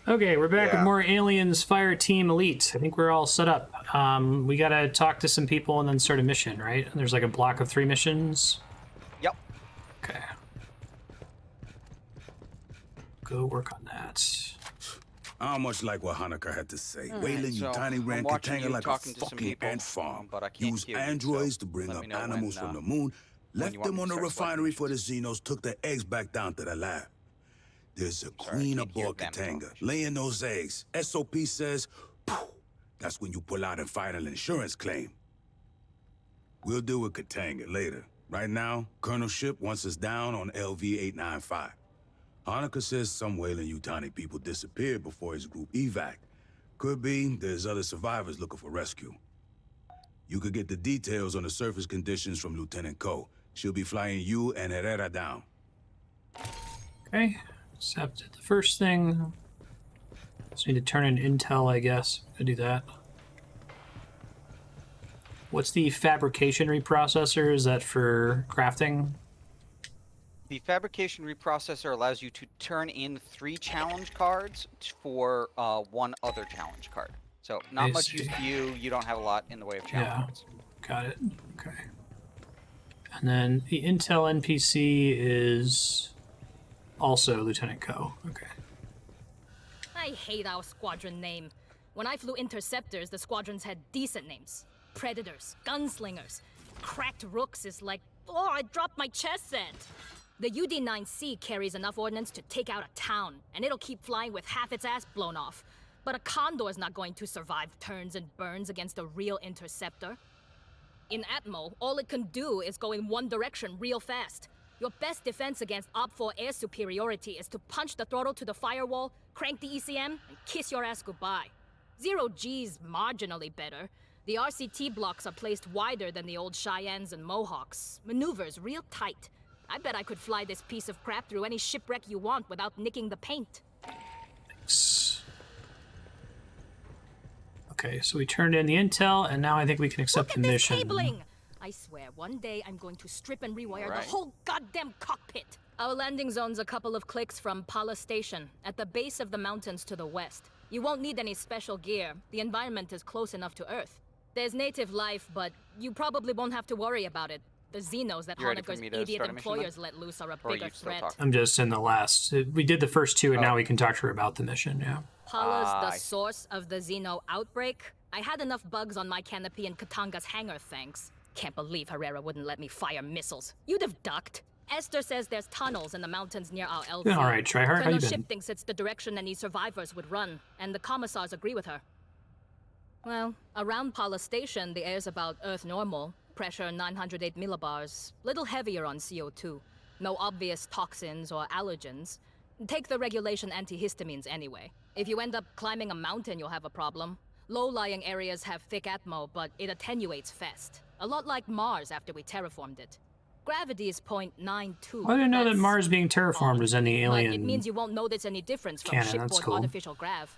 Okay, we're back with Yeah. more Aliens Fireteam Elite. I think we're all set up. We gotta talk to some people and then start a mission, right? There's like a block of 3 missions. Yep. Okay. Go work on that. How much like what Hanukkah had to say. All Wayland, right, you so tiny ran I'm watching Katanga you like a talking to some fucking people, ant farm. but I can't Use hear you, androids so to bring let up me know animals when, from the moon. when Left you want them me on to the start selecting refinery for the missions. Xenos, took the eggs back down to the lab. There's a Sorry, I queen can't hear aboard them Katanga, talking. laying those eggs. SOP says, "Poof." That's when you pull out and file an insurance claim. We'll deal with Katanga later. Right now, Colonel Ship wants us down on LV-895. Hanukkah says some Wayland Yutani people disappeared before his group evac. Could be there's other survivors looking for rescue. You could get the details on the surface conditions from Lieutenant Ko. She'll be flying you and Herrera down. Okay, accepted the first thing. Just need to turn in intel, I guess, to do that. What's the fabrication reprocessor? Is that for crafting? The fabrication reprocessor allows you to turn in 3 challenge cards for 1 other challenge card. So not I much use see. to you. You don't have a lot in the way of challenge Yeah. cards. Got it. Okay. And then the Intel NPC is also Lieutenant Ko. Okay. I hate our squadron name. When I flew interceptors, the squadrons had decent names. Predators, gunslingers. Cracked Rooks is like, oh, I dropped my chess set. The UD-9C carries enough ordnance to take out a town, and it'll keep flying with half its ass blown off. But a Condor's not going to survive turns and burns against a real interceptor. In Atmo, all it can do is go in one direction real fast. Your best defense against Op-4 air superiority is to punch the throttle to the firewall, crank the ECM, and kiss your ass goodbye. Zero G's marginally better. The RCT blocks are placed wider than the old Cheyennes and Mohawks. Maneuvers real tight. I bet I could fly this piece of crap through any shipwreck you want without nicking the paint. Thanks. Okay, so we turned in the intel, and now I think we can accept the Look at this mission. cabling! I swear, one day I'm going to strip and rewire Right. the whole goddamn cockpit. Our landing zone's a couple of clicks from Pala Station, at the base of the mountains to the west. You won't need any special gear. The environment is close enough to Earth. There's native life, but you probably won't have to worry about it. The Xenos that You ready for Honecker's me to idiot start a mission, employers then? let loose are a Or are bigger you still threat. talking? I'm just in the last. We did the first 2, and now Oh. we can talk to her about the mission, yeah. Pala's I the see. source of the Xeno outbreak. I had enough bugs on my canopy in Katanga's hangar, thanks. Can't believe Herrera wouldn't let me fire missiles. You'd have ducked. Esther says there's tunnels in the mountains near our LV. Doing all right, Tryhard. How you Colonel been? Ship thinks it's the direction any survivors would run, and the commissars agree with her. Well, around Pala Station, the air's about Earth normal. Pressure 908 millibars. Little heavier on CO2. No obvious toxins or allergens. Take the regulation antihistamines anyway. If you end up climbing a mountain, you'll have a problem. Low-lying areas have thick atmo, but it attenuates fast. A lot like Mars after we terraformed it. Gravity is 0.92. I didn't know that That's Mars being terraformed was any but alien. it means you won't notice any difference from canon, that's shipboard cool. artificial grav.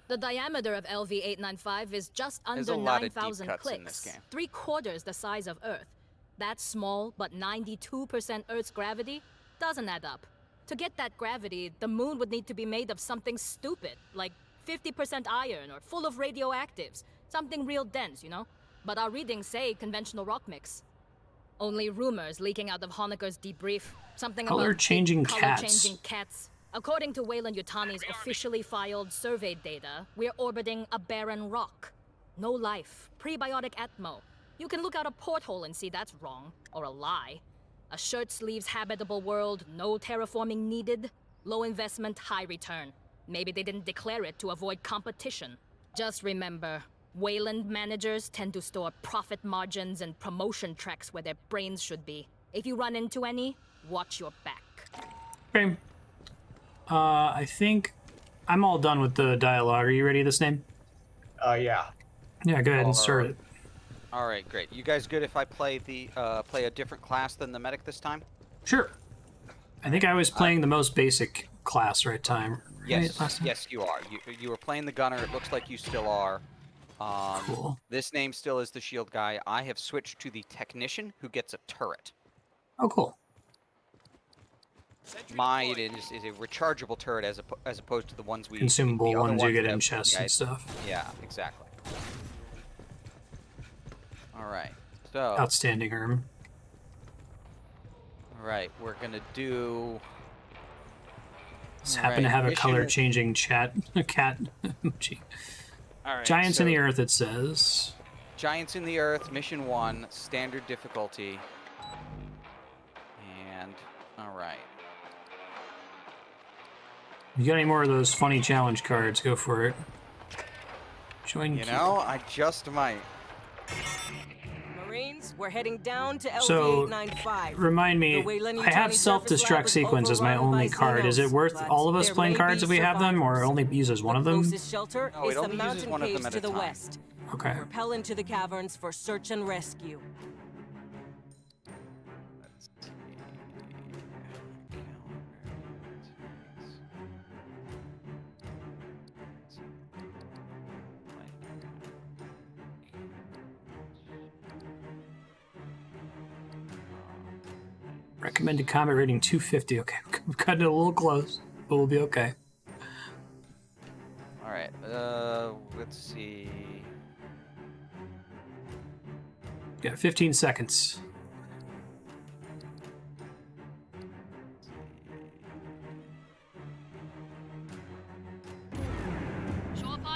The diameter of LV-895 is just There's under a lot of deep 9,000 cuts clicks. in this game. 3/4 the size of Earth. That's small, but 92% Earth's gravity doesn't add up. To get that gravity, the moon would need to be made of something stupid, like 50% iron or full of radioactives. Something real dense, you know? But our readings say conventional rock mix. Only rumors leaking out of Honecker's debrief. Something Color-changing about cats. color-changing cats. According to Wayland Yutani's officially filed survey data, we're orbiting a barren rock. No life. Prebiotic atmo. You can look out a porthole and see that's wrong. Or a lie. A shirt sleeves habitable world, no terraforming needed. Low investment, high return. Maybe they didn't declare it to avoid competition. Just remember, Wayland managers tend to store profit margins and promotion tracks where their brains should be. If you run into any, watch your back. Okay. I think I'm all done with the dialogue. Are you ready this name? Yeah. Yeah, go ahead and start it. All right, great. You guys good if I play play a different class than the medic this time? Sure. I think I was playing the most basic class right time. Yes, Right, last time? yes, you are. You were playing the gunner. It looks like you still are. Cool. This name still is the shield guy. I have switched to the technician who gets a turret. Oh, cool. mine is a rechargeable turret as opposed to the ones we Consumable the other ones you get that- in chests yeah, and stuff. Yeah, exactly. All right, so Outstanding, Herm. all right, we're gonna do. Just All happen to right, have a mission- color changing cat emoji. All right, Giants so in the Earth, it says. Giants in the Earth, Mission 1, standard difficulty. And, all right. You got any more of those funny challenge cards? Go for it. Join You queue. know, I just might. Marines, we're heading down to So, LV-895. Remind me, The Wayland I have Utani surface lab self-destruct is sequence as my overrun only by card. Is it Xenos, worth but all of us there playing may cards be if we have them, or survivors. only uses one The of them? closest shelter No, it is the only uses mountain one of them caves at to a the time. west. Okay. Repel into the caverns for search and rescue. Let's see. Recommended combat rating 250. Okay, we've gotten it a little close, but we'll be okay. All right, let's see. Got 15 seconds.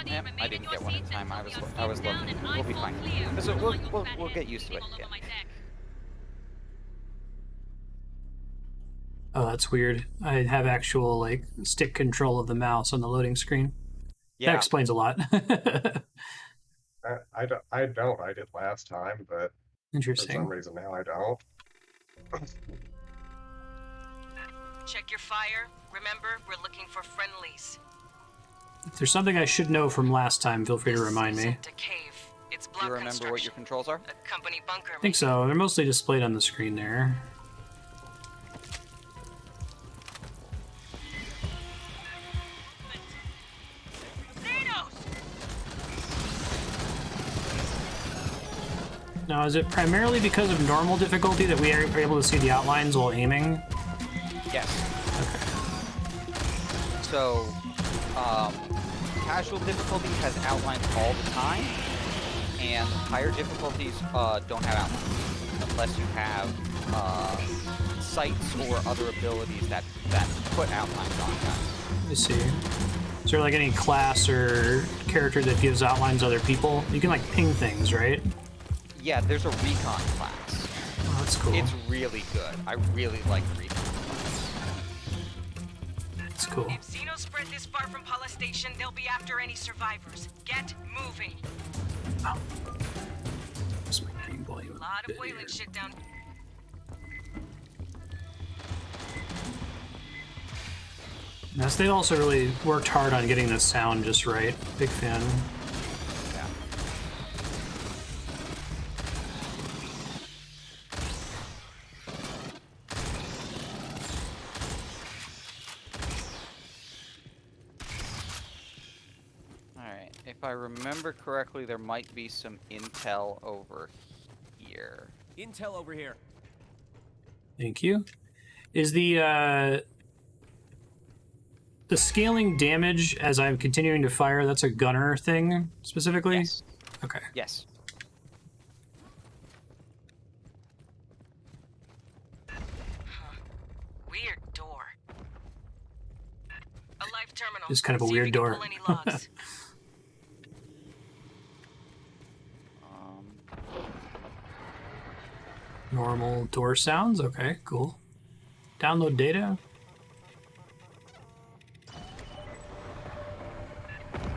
Yep, I didn't get one in time. I was looking. We'll be fine. So we'll get used to it again. Oh, that's weird. I have actual like stick control of the mouse on the loading screen. That Yeah. explains a lot. I don't. I did last time, but for some Interesting. reason now I don't. Check your fire. Remember, we're looking for friendlies. If there's something I should know from last time, feel free to remind me. Isn't a cave. It's Do block you remember what your construction. controls are? A company bunker. I think so. They're mostly displayed on the screen there. Now, is it primarily because of normal difficulty that we are able to see the outlines while aiming? Yes. Okay. So, casual difficulty has outlines all the time, and higher difficulties don't have outlines unless you have sights or other abilities that put outlines on guys. Let me see. Is there like any class or character that gives outlines to other people? You can like ping things, right? Yeah, there's a recon class. Oh, that's cool. It's really good. I really like the recon class. That's cool. If Xenos spread this far from Pala Station, they'll be after any survivors. Get moving. Oh. What's my game volume? A lot of Wayland shit down. Yes, they also really worked hard on getting the sound just right. Big fan. Yeah. Alright, if I remember correctly, there might be some intel over here. Intel over here. Thank you. Is the scaling damage as I'm continuing to fire, that's a gunner thing specifically? Yes. Okay. Yes. Weird door. A live terminal. Just kind of a See if weird you can door. pull any logs. Um, Normal door sounds. Okay, cool. Download data.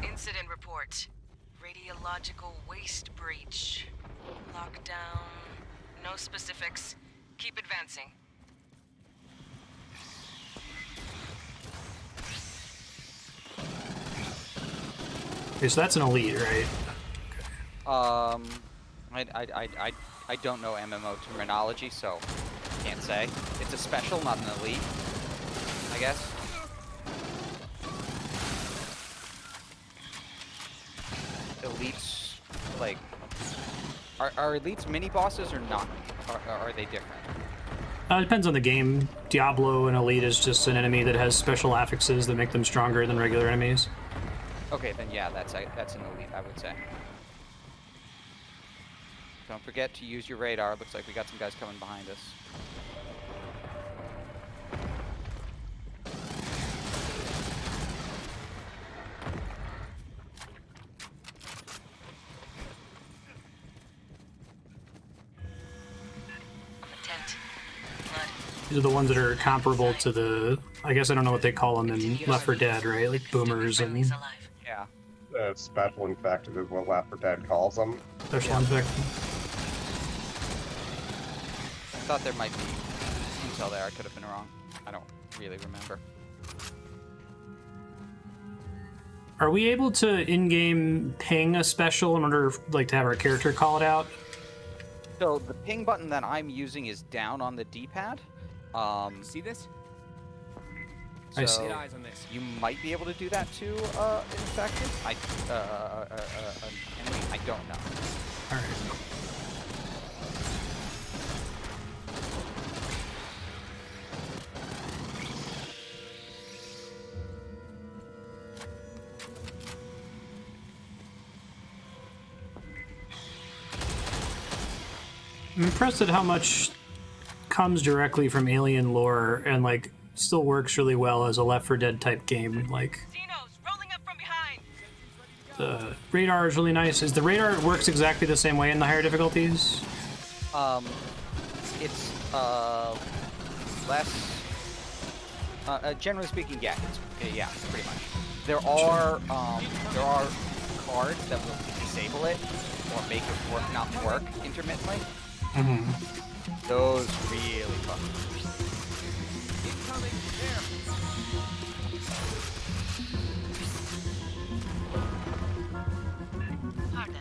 Incident report. Radiological waste breach. Lockdown. No specifics. Keep advancing. Okay, so that's an elite, right? I don't know MMO terminology, so can't say. It's a special, not an elite, I guess. Elites, like, are elites mini bosses or not? Are they different? It depends on the game. Diablo and Elite is just an enemy that has special affixes that make them stronger than regular enemies. Okay, then yeah, that's an elite, I would say. Don't forget to use your radar. Looks like we got some guys coming behind us. These are the ones that are comparable to the, I guess I don't know what they call them in Left 4 Dead, right? Like boomers and Yeah. Special infected is what Left 4 Dead calls them. special infected. I thought there might be intel there. I could have been wrong. I don't really remember. Are we able to in-game ping a special in order like to have our character call it out? So the ping button that I'm using is down on the D-pad. See this? I see. So Get eyes on this. you might be able to do that to infected. Enemy. I don't know. All right. I'm impressed at how much comes directly from alien lore and like still works really well as a Left 4 Dead type game. Like Xenos, rolling up from behind. the radar is really nice. Is the radar works exactly the same way in the higher difficulties? It's less. Generally speaking, yeah, yeah, pretty much. There are cards that will disable it or make it not work intermittently. Mm-hmm. Those really fuck. Incoming. There. Pardon.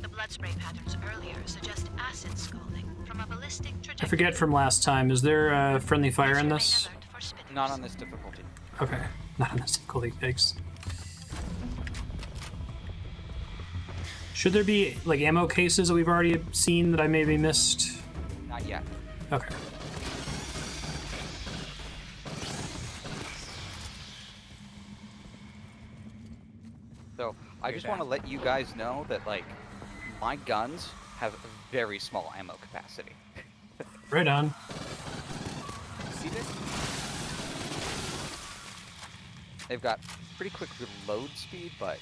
The blood spray patterns earlier suggest acid scalding from a ballistic I trajectory. forget from last time. Is there friendly fire in this? Remain alert for spitters. Not on this difficulty. Okay, not on this difficulty. Thanks. Should there be like ammo cases that we've already seen that I maybe missed? Not yet. Okay. So I just want to let you guys know that like my guns have very small ammo capacity. Right on. See this? They've got pretty quick reload speed, but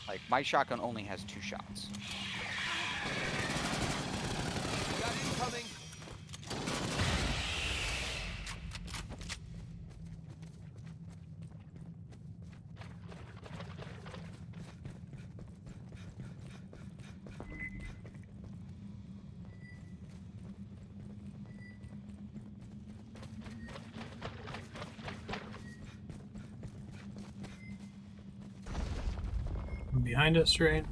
like my shotgun only has 2 shots. Got incoming. Behind us, right?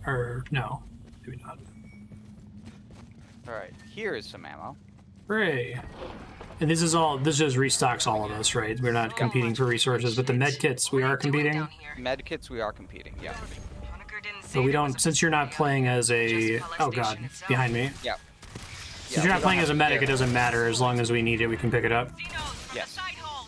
Or no, maybe not. All right, here is some ammo. Hooray! And this just restocks all of us, right? We're not competing for resources, but the med kits we are competing. Medkits, we are competing. Yeah. Honecker didn't say But we there don't, was since you're not playing as a. Just Oh god, Molestation itself. behind me. Yeah. Since you're not playing as a medic, it doesn't matter. As long as we need it, we can pick it up. Xenos from Yes. the side hall.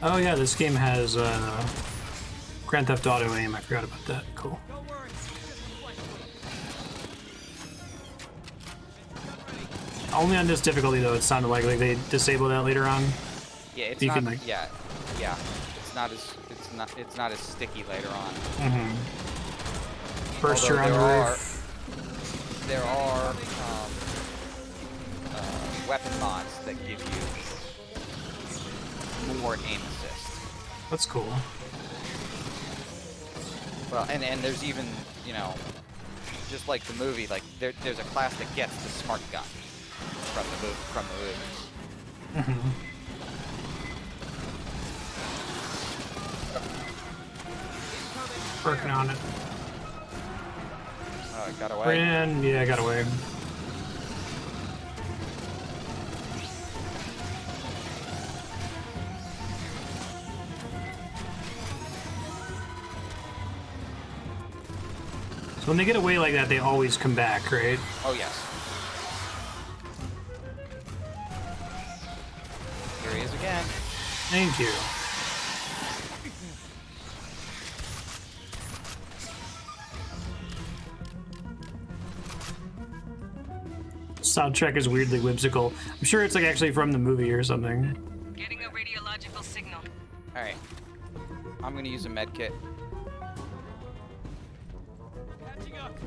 Oh yeah, this game has Grand Theft Auto aim. I forgot about that. Cool. Don't worry. Only on this difficulty though, it sounded like they disable that later on. Yeah, it's You not. can, like- Yeah. It's not as sticky later on. First Although you're on the there roof. There are weapon mods that give you more aim assist. That's cool. Well, and there's even, just like the movie, like there's a class that gets the smart gun from the movie. Working on it. Oh, it got away. And yeah, I got away. So when they get away like that, they always come back, right? Oh yes. Here he is again. Thank you. Soundtrack is weirdly whimsical. I'm sure it's like actually from the movie or something. Getting a radiological signal. All right. I'm gonna use a med kit. Catching up.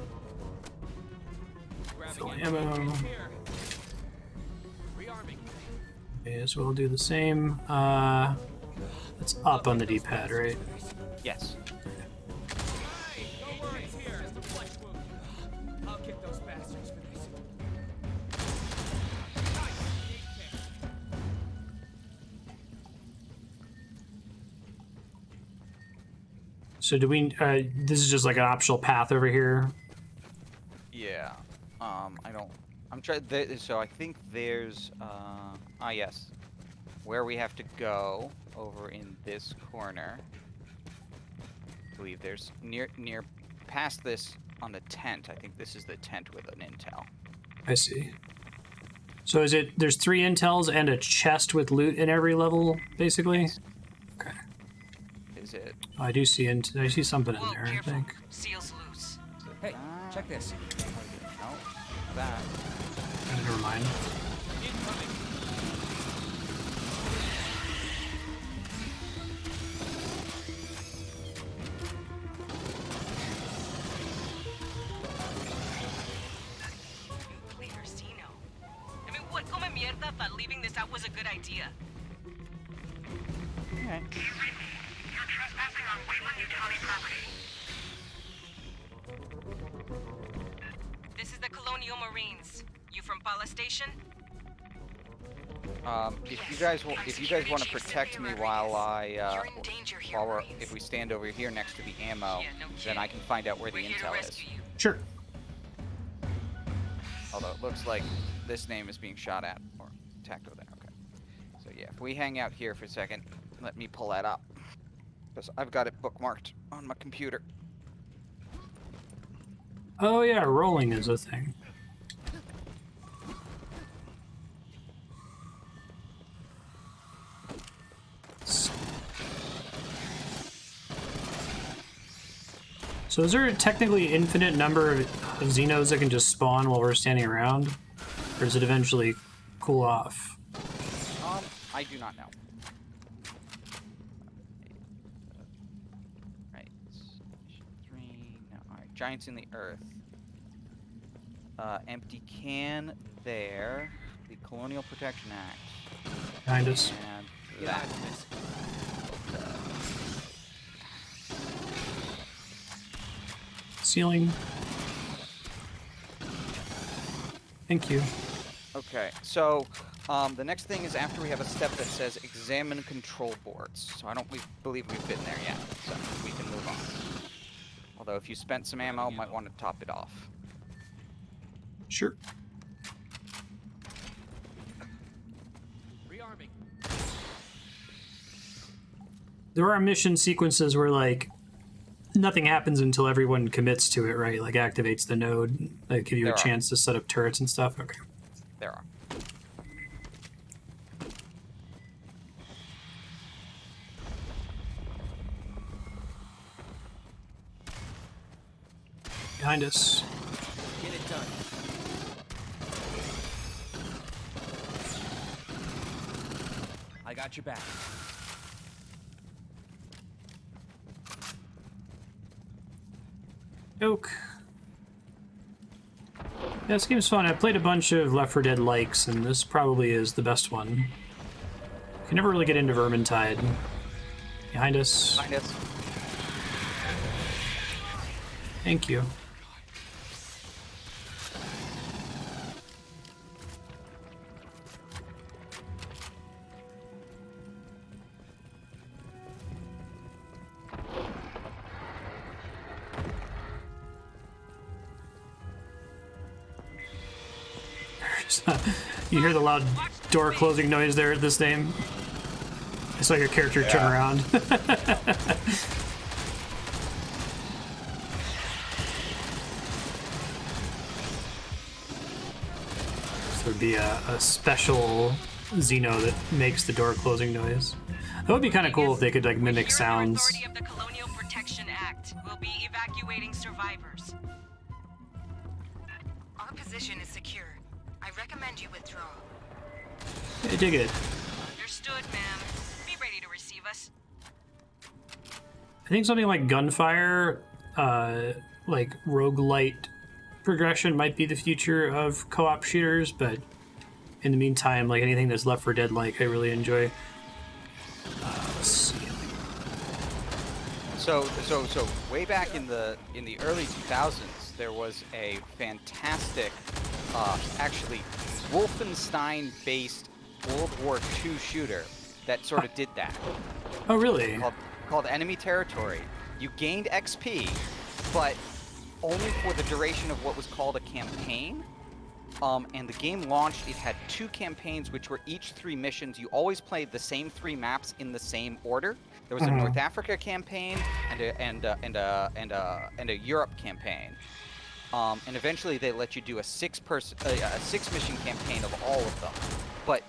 Fill Grabbing ammo. here. Rearming. May as well do the same. It's up on the D-pad, right? Yes. Hey, no worries here. Just a flesh wound. I'll kick those bastards for this. So do we? This is just like an optional path over here. Yeah. I don't. I'm trying. So I think there's. Yes. Where we have to go over in this corner. I believe there's near past this on the tent. I think this is the tent with an intel. I see. So is it? There's 3 intels and a chest with loot in every level, basically. Okay. Is it? Oh, I do see. I see something in Whoa, there. I careful. think. Seal's loose. Hey, check this. No. That. Never mind. Incoming. Nuclear Xeno. I mean, what come mierda thought leaving this out was a good idea? Okay. You're trespassing on Wayland Utani property. This is the Colonial Marines. You from Pala Station? If you guys want to protect me while You're in danger here, Marines. if we stand over here next to the ammo, Yeah, no then kidding. I can find out where We're the here to intel is. rescue you. Sure. Although it looks like this name is being shot at or attacked over there. Okay. So yeah, if we hang out here for a second, let me pull that up. Because I've got it bookmarked on my computer. Oh yeah, rolling is a thing. So is there a technically infinite number of Xenos that can just spawn while we're standing around? Or does it eventually cool off? I do not know. Right. Mission 3. No, alright. Giants in the Earth. Empty can there. The Colonial Protection Act. Behind us. And Get that. out of this. Ceiling. Thank you. Okay, so the next thing is after we have a step that says examine control boards. So I don't believe we've been there yet, so we can move on. Although if you spent some ammo, might want to top it off. Sure. Rearming. There are mission sequences where like nothing happens until everyone commits to it, right? Like activates the node, like give you There a are. chance to set up turrets and stuff. Okay. There are. Behind us. Get it done. I got your back. Oak. Yeah, this game's fun. I played a bunch of Left 4 Dead likes, and this probably is the best one. You can never really get into Vermintide. Behind us. Behind us. Thank you. You hear the loud door closing noise there at this name? I saw your character turn around. This would be a special Xeno that makes the door closing noise. That would be kind of cool if they could like mimic sounds. Authority of the Colonial Protection Act. We'll be evacuating survivors. Our position is secure. I recommend you withdraw. I dig it. Understood, ma'am. Be ready to receive us. I think something like gunfire, like roguelite progression might be the future of co-op shooters, but in the meantime, like anything that's Left 4 Dead like, I really enjoy. Let's see. So way back in the early 2000s, there was a fantastic, actually, Wolfenstein-based World War II shooter that sort of did that. Oh, really? Called Enemy Territory. You gained XP, but only for the duration of what was called a campaign. And the game launched, it had 2 campaigns, which were each 3 missions. You always played the same 3 maps in the same order. There was a North Africa campaign and a Europe campaign. And eventually they let you do a 6-mission campaign of all of them. But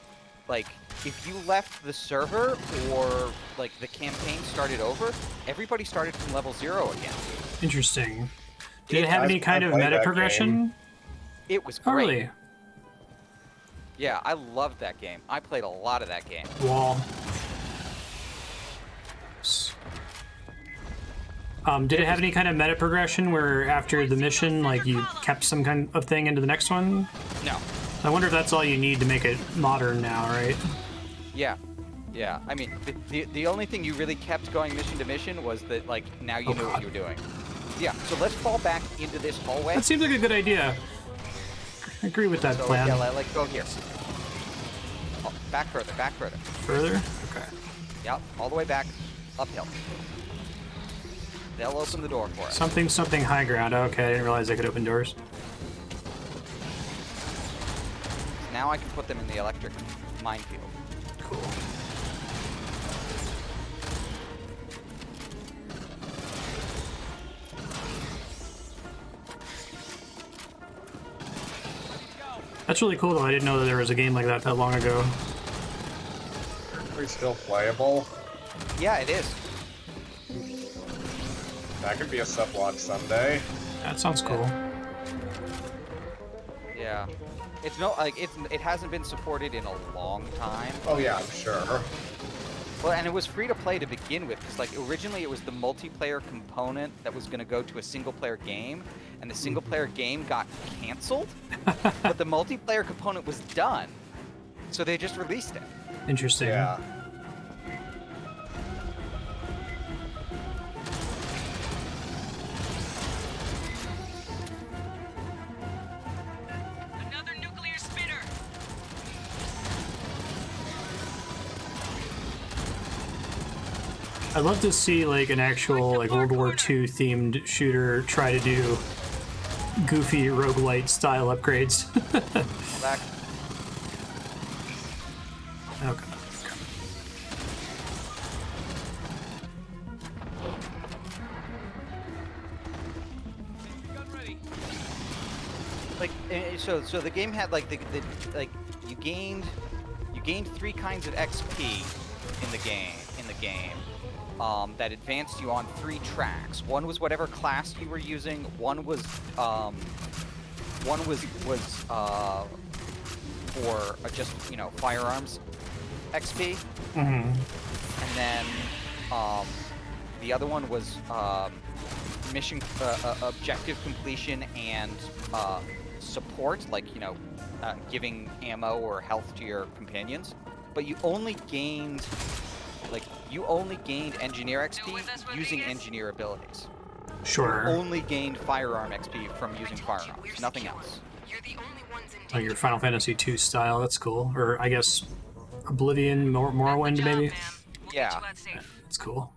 like, if you left the server or like the campaign started over, everybody started from level 0 again. Interesting. Did it have any kind of meta progression? It was great. Oh, really? Yeah, I loved that game. I played a lot of that game. Wall. Did it have any kind of meta progression where after the mission, like, you kept some kind of thing into the next one? No. I wonder if that's all you need to make it modern now, right? Yeah. Yeah. I mean, the only thing you really kept going mission to mission was that, like, now you knew what you were doing. Yeah, so let's fall back into this hallway. That seems like a good idea. I agree with that plan. Yeah, like, go here. Oh, back further, back further. Further? Okay. Yep, all the way back, uphill. They'll open the door for us. Something high ground. Okay, I didn't realize I could open doors. Now I can put them in the electric minefield. Cool. That's really cool, though. I didn't know that there was a game like that long ago. Are we still playable? Yeah, it is. That could be a sub-watch someday. That sounds cool. Yeah. It's no, like, it hasn't been supported in a long time. Oh yeah, I'm sure. Well, and it was free to play to begin with, because like originally it was the multiplayer component that was going to go to a single-player game, and the single-player game got canceled, but the multiplayer component was done, so they just released it. Interesting. Yeah. Another nuclear spitter. I'd love to see like an actual like World War II themed shooter try to do goofy roguelite style upgrades. Back. Okay. Gun ready. Like, so the game had like like you gained 3 kinds of XP in the game. That advanced you on 3 tracks. One was whatever class you were using. One was for just, you know, firearms XP. And then the other one was mission objective completion and support, like, you know, giving ammo or health to your companions. But you only gained engineer XP using engineer abilities. Sure. You only gained firearm XP from using firearms, nothing else. You're the only ones in Like your Final Fantasy II style. That's cool. Or I guess Oblivion, Morrowind, maybe. Yeah. It's cool.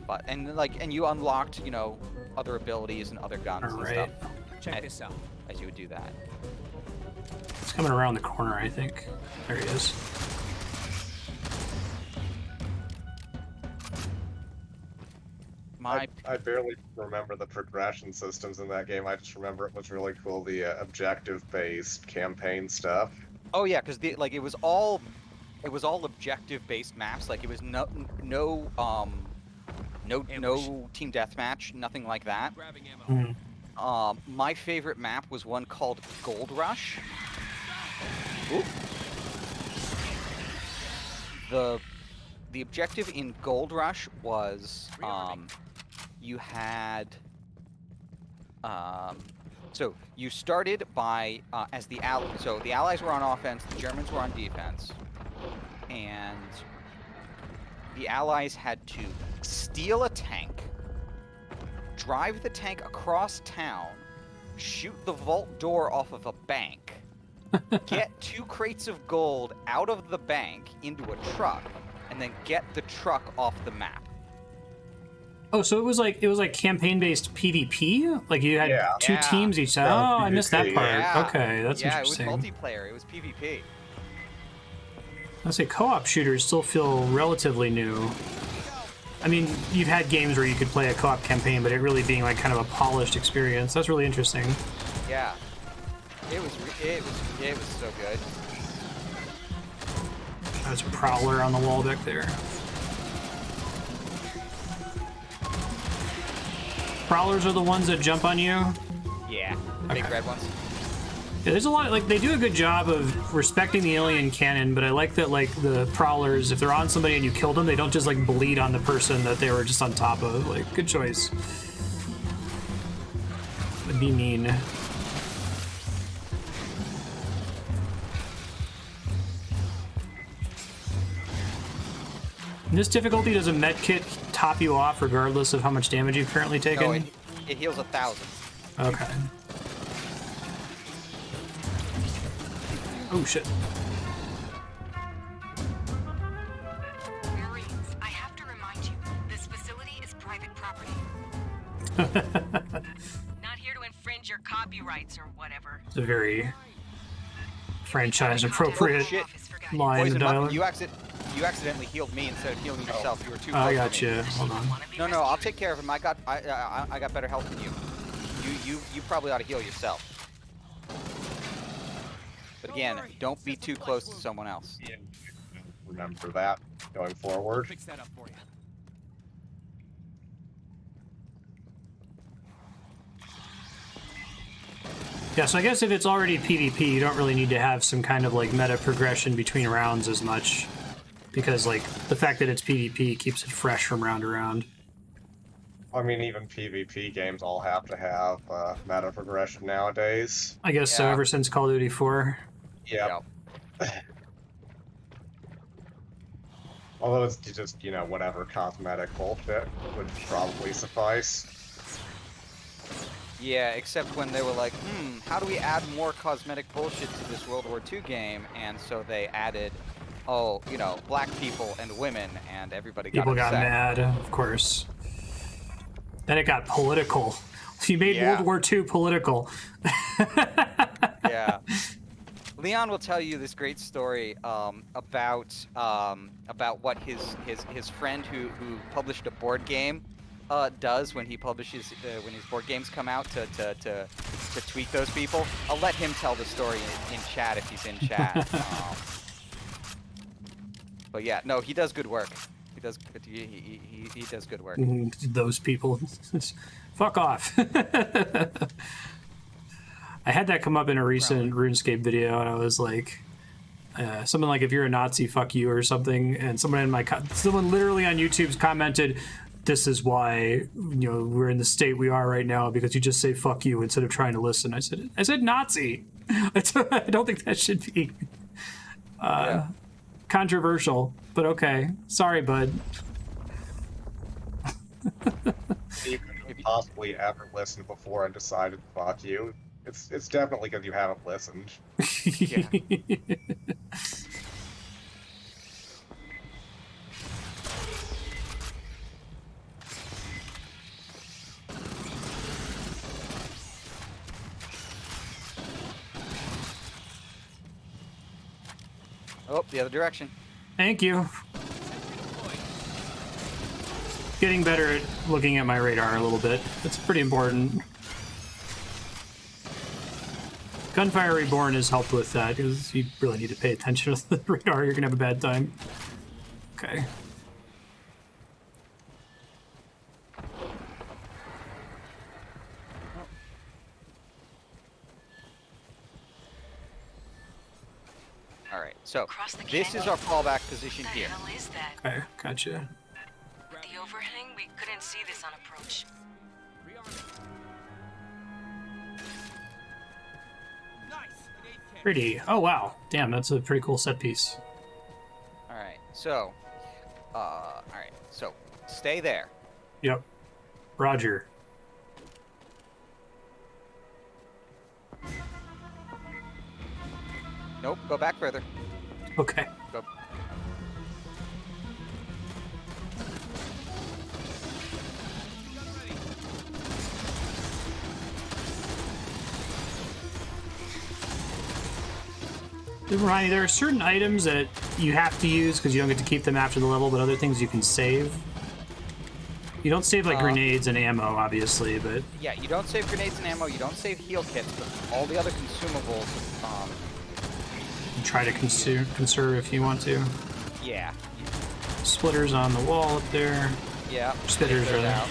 But and you unlocked, you know, other abilities and other guns and Alright. stuff. Check this out. As you would do that. Coming around the corner, I think. There he is. I barely remember the progression systems in that game. I just remember it was really cool, the objective-based campaign stuff. Oh yeah, because it was all objective-based maps. Like it was no team deathmatch, nothing like that. Grabbing ammo. My favorite map was one called Gold Rush. Oop. The objective in Gold Rush was you had so you started by as the so the Allies were on offense, the Germans were on defense, and the Allies had to steal a tank, drive the tank across town, shoot the vault door off of a bank, get 2 crates of gold out of the bank into a truck, and then get the truck off the map. Oh, so it was like campaign-based PvP? Like you had two Yeah. teams each side? Yeah, Oh, I missed that PvP, part. Yeah. Okay, that's yeah, interesting. it was multiplayer. It was PvP. I say co-op shooters still feel relatively new. I mean, you've had games where you could play a co-op campaign, but it really being like kind of a polished experience. That's really interesting. Yeah. It was so good. There's a prowler on the wall back there. Prowlers are the ones that jump on you? Yeah. Big Okay. red ones. Yeah, there's a lot, like, they do a good job of respecting the alien canon, but I like that, like, the prowlers, if they're on somebody and you kill them, they don't just, like, bleed on the person that they were just on top of. Like, good choice. Would be mean. In this difficulty, does a med kit top you off regardless of how much damage you've currently taken? No, it heals 1,000. Okay. Oh shit. Marines, I have to remind you, this facility is private property. Not here to infringe your copyrights or whatever. It's a very franchise-appropriate Shit. line of Poison dialogue. Muffin, you accidentally healed me instead of healing yourself. You were too close I to got me. you. Hold on. No, I'll take care of him. I got better health than you. You probably ought to heal yourself. But again, don't be too close to someone else. Yeah. Remember that going forward. Fix that up for you. Yeah, so I guess if it's already PvP, you don't really need to have some kind of like meta progression between rounds as much, because like the fact that it's PvP keeps it fresh from round to round. I mean, even PvP games all have to have meta progression nowadays. I guess so. Yeah. Ever since Call of Duty 4. Yeah. Although it's just, you know, whatever cosmetic bullshit would probably suffice. Yeah, except when they were like, how do we add more cosmetic bullshit to this World War II game? And so they added, oh, you know, black people and women, and everybody got People got upset. mad, of course. Then it got political. You made Yeah. World War II political. Yeah. Leon will tell you this great story about what his friend who published a board game does when he publishes when his board games come out to tweak those people. I'll let him tell the story in chat if he's in chat. But yeah, no, he does good work. He does good work. Those people. Fuck off. I had that come up in a recent RuneScape video, and I was like, something like, if you're a Nazi, fuck you, or something. And someone literally on YouTube's commented, this is why, you know, we're in the state we are right now, because you just say fuck you instead of trying to listen. I said Nazi. I don't think that should be controversial, but okay. Sorry, bud. You couldn't possibly ever listen before and decided fuck you. It's definitely because you haven't listened. Yeah. Oh, the other direction. Thank you. Getting better at looking at my radar a little bit. It's pretty important. Gunfire Reborn has helped with that, because you really need to pay attention to the radar. You're gonna have a bad time. Okay. All right, so Across the this is canyon? our fallback position What the here. hell is that? Okay, gotcha. With the overhang, we couldn't see this on approach. Nice. An 8K. Pretty. Oh, wow. Damn, that's a pretty cool set piece. All right, so stay there. Yep. Roger. Nope, go back further. Okay. Go. Remind me, there are certain items that you have to use because you don't get to keep them after the level, but other things you can save. You don't save like grenades and ammo, obviously, but Yeah, you don't save grenades and ammo. You don't save heal kits, but all the other consumables. you try to conserve if you want to. Yeah, Splitters on the wall up there. yeah. Spitters, take those rather. out.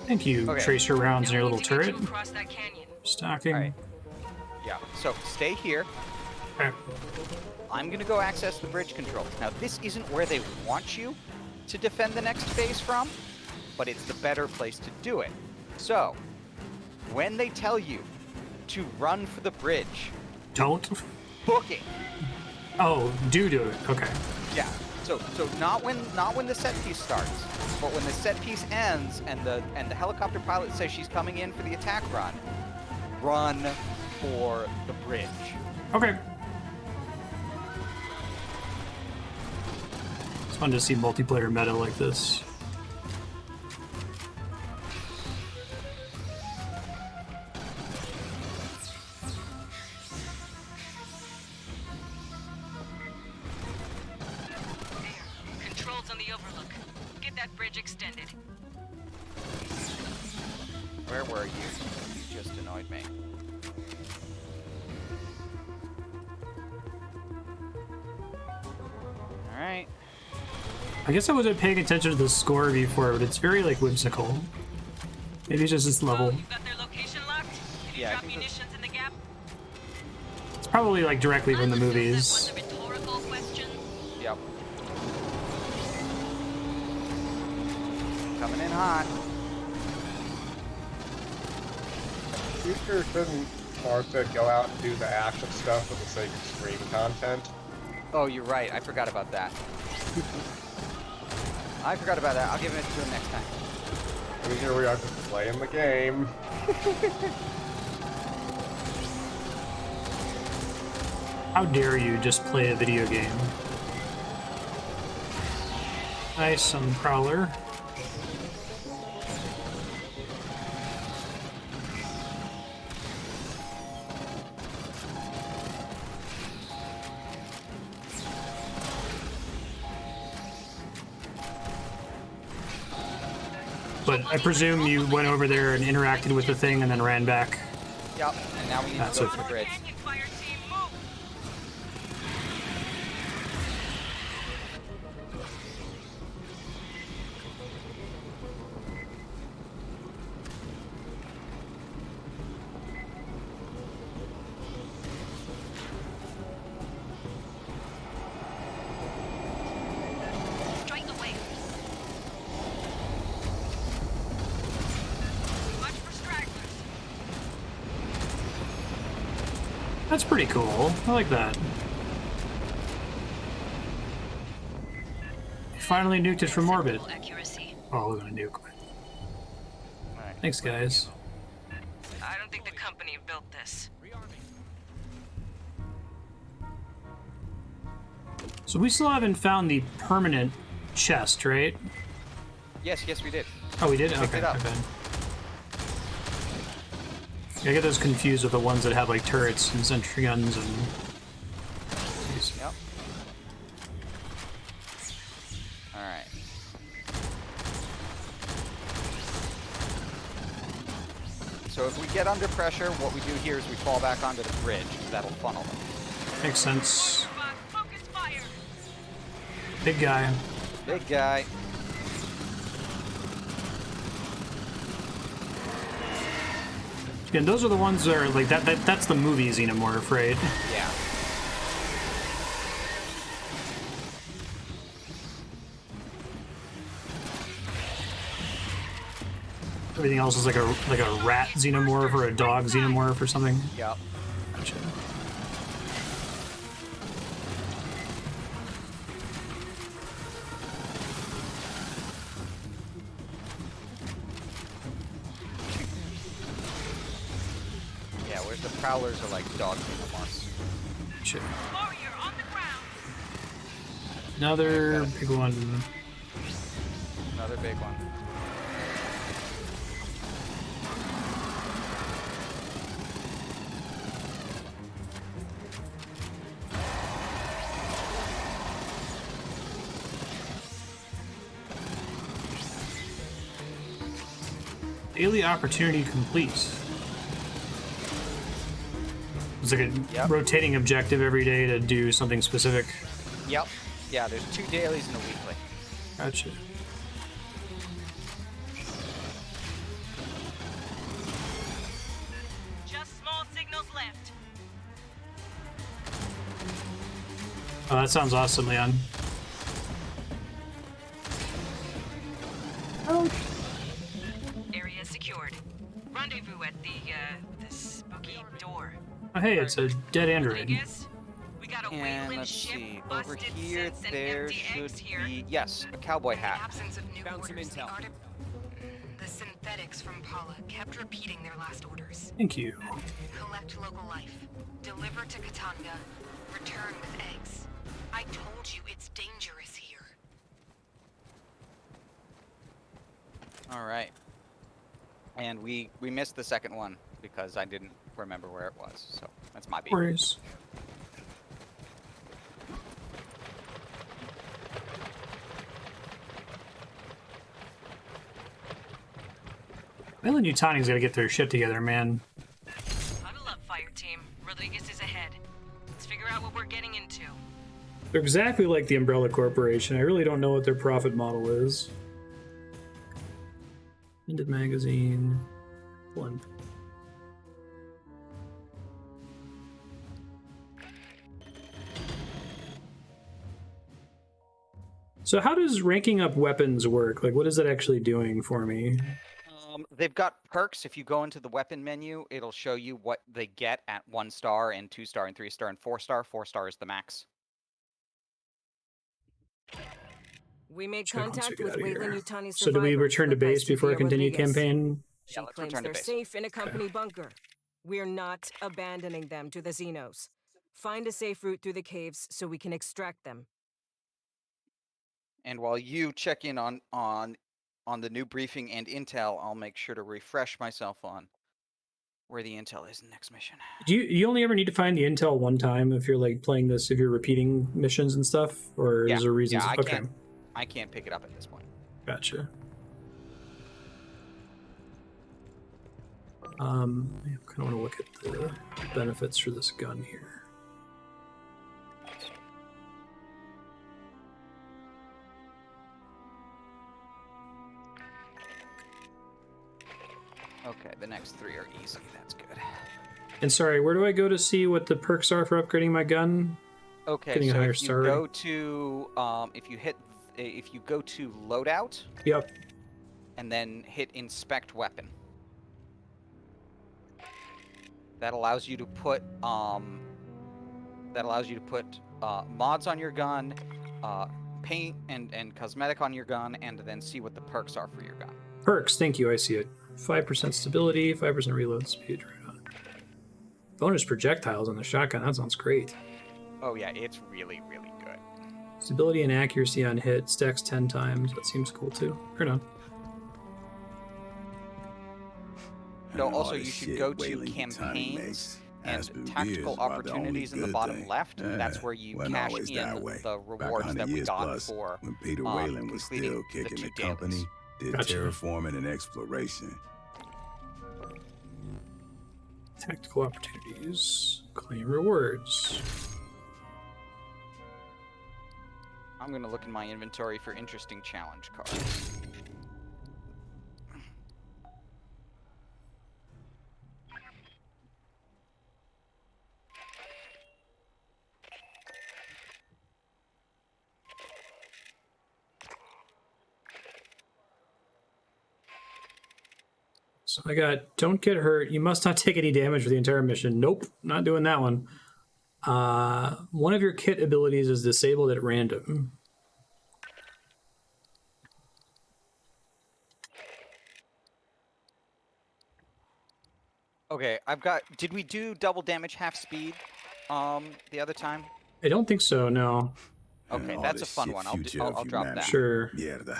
Thank you, Okay. tracer rounds in your Now we little need to get turret. you across that canyon. Stocking. All right. Yeah. So stay here. Okay. I'm gonna go access the bridge controls. Now, this isn't where they want you to defend the next phase from, but it's the better place to do it. So, when they tell you to run for the bridge, Don't. book it. Oh, do it. Okay. Yeah. So not when the set piece starts, but when the set piece ends and the helicopter pilot says she's coming in for the attack run, run for the bridge. Okay. It's fun to see multiplayer meta like this. Controls on the overlook. Get that bridge extended. Where were you? You just annoyed me. All right. I guess I wasn't paying attention to the score before, but it's very like whimsical. Maybe it's just this level. Oh, you got their location locked? Did you Yeah, I drop think that's- munitions in the gap? It's probably like directly from the movies. That was a rhetorical question. Yep. Coming in hot. Future shouldn't Marstead go out and do the action stuff for the sake of stream content? Oh, you're right. I forgot about that. I forgot about that. I'll give it to him next time. I mean, here we are just playing the game. How dare you just play a video game? Nice, some prowler. But I presume you went over there and interacted with the thing and then ran back. Yep. And now we need That's to go okay. to the bridge. Canyon, Fireteam, move! Straight away. Watch for stragglers. That's pretty cool. I like that. You finally nuked it from orbit. Acceptable accuracy. Oh, we're gonna nuke. All right. Thanks, guys. I don't don't think the company built this. So we still haven't found the permanent chest, right? Yes, we did. Oh, we did? Picked Okay, it up. okay. Yeah, I get those confused with the ones that have like turrets and sentry guns and... Yep. Alright. So if we get under pressure, what we do here is we fall back onto the bridge. That'll funnel them. Makes sense. Focus fire. Big guy. Big guy. And those are the ones that are like that's the movie Xenomorph, right? Yeah. Everything else is like a rat Xenomorph or a dog Xenomorph or something. Yep. Gotcha. Yeah, whereas the prowlers are like dog xenomorphs. Shit. Warrior on the ground. Another big one. Another big one. Daily opportunity complete. It's like a Yep. rotating objective every day to do something specific. Yep. Yeah, there's 2 dailies and a weekly. Gotcha. Just small signals left. Oh, that sounds awesome, Leon. Area secured. Rendezvous at the spooky door. Oh, hey, it's a dead I android. guess we got a And Wayland let's ship, see, over busted here sense, and there empty should eggs here. be, yes, a cowboy hat. Absence of new Found some orders. intel. The synthetics from Paula kept repeating their last orders. Thank you. Collect local life. Deliver to Katanga. Return with eggs. I told you it's dangerous here. All right. And we missed the second one because I didn't remember where it was. So that's my beat. Worries. Wayland Yutani's got to get their shit together, man. Huddle up, Fireteam. Rodriguez is ahead. Let's figure out what we're getting into. They're exactly like the Umbrella Corporation. I really don't know what their profit model is. Ended magazine. One. So how does ranking up weapons work? Like, what is it actually doing for me? They've got perks. If you go into the weapon menu, it'll show you what they get at 1 star and 2 star and 3 star and 4 star. 4 star is the max. We made Check once we contact get with out of here. Wayland Yutani So do we survivors return to led by base before I Sofia continue Rodriguez. campaign? She Yeah, let's claims return to they're base. safe in a company bunker. We're not abandoning them to the Xenos. Find a safe route through the caves so we can extract them. And while you check in on the new briefing and intel, I'll make sure to refresh myself on where the intel is in the next mission. Do you only ever need to find the intel one time if you're like playing this, if you're repeating missions and stuff, or is there reasons? Yeah, Okay, I can't pick it up at this point. gotcha. I kind of want to look at the benefits for this gun here. Okay, the next 3 are easy. That's good. And sorry, where do I go to see what the perks are for upgrading my gun? Okay, Getting a so higher if you star go to if you go to loadout Yep. and then hit inspect weapon, that allows you to put mods on your gun, paint and cosmetic on your gun, and then see what the perks are for your gun. Perks, thank you, I see it. 5% stability, 5% reload speed. Right Bonus projectiles on the shotgun. That sounds great. Oh yeah, it's really, really good. Stability and accuracy on hit stacks 10 times. That seems cool too. Right on. No, And all also the you should shit go to Wayland Yutani campaigns makes. and Aspen tactical beer's about the only opportunities in the good bottom thing. left. That's where you wasn't cash always in that way. the Back rewards 100 that we years got plus, for when Peter Wayland was completing still kicking the the 2 company, dailies. did Gotcha. terraforming and exploration. Tactical opportunities. Claim rewards. I'm gonna look in my inventory for interesting challenge cards. So I got don't get hurt. You must not take any damage for the entire mission. Nope, not doing that one. One of your kit abilities is disabled at random. Okay, I've got. Did we do double damage half speed? The other time. I don't think so. No. Okay, all that's a this fun shit one. future I'll of drop that. humanity. Sure. Mierda.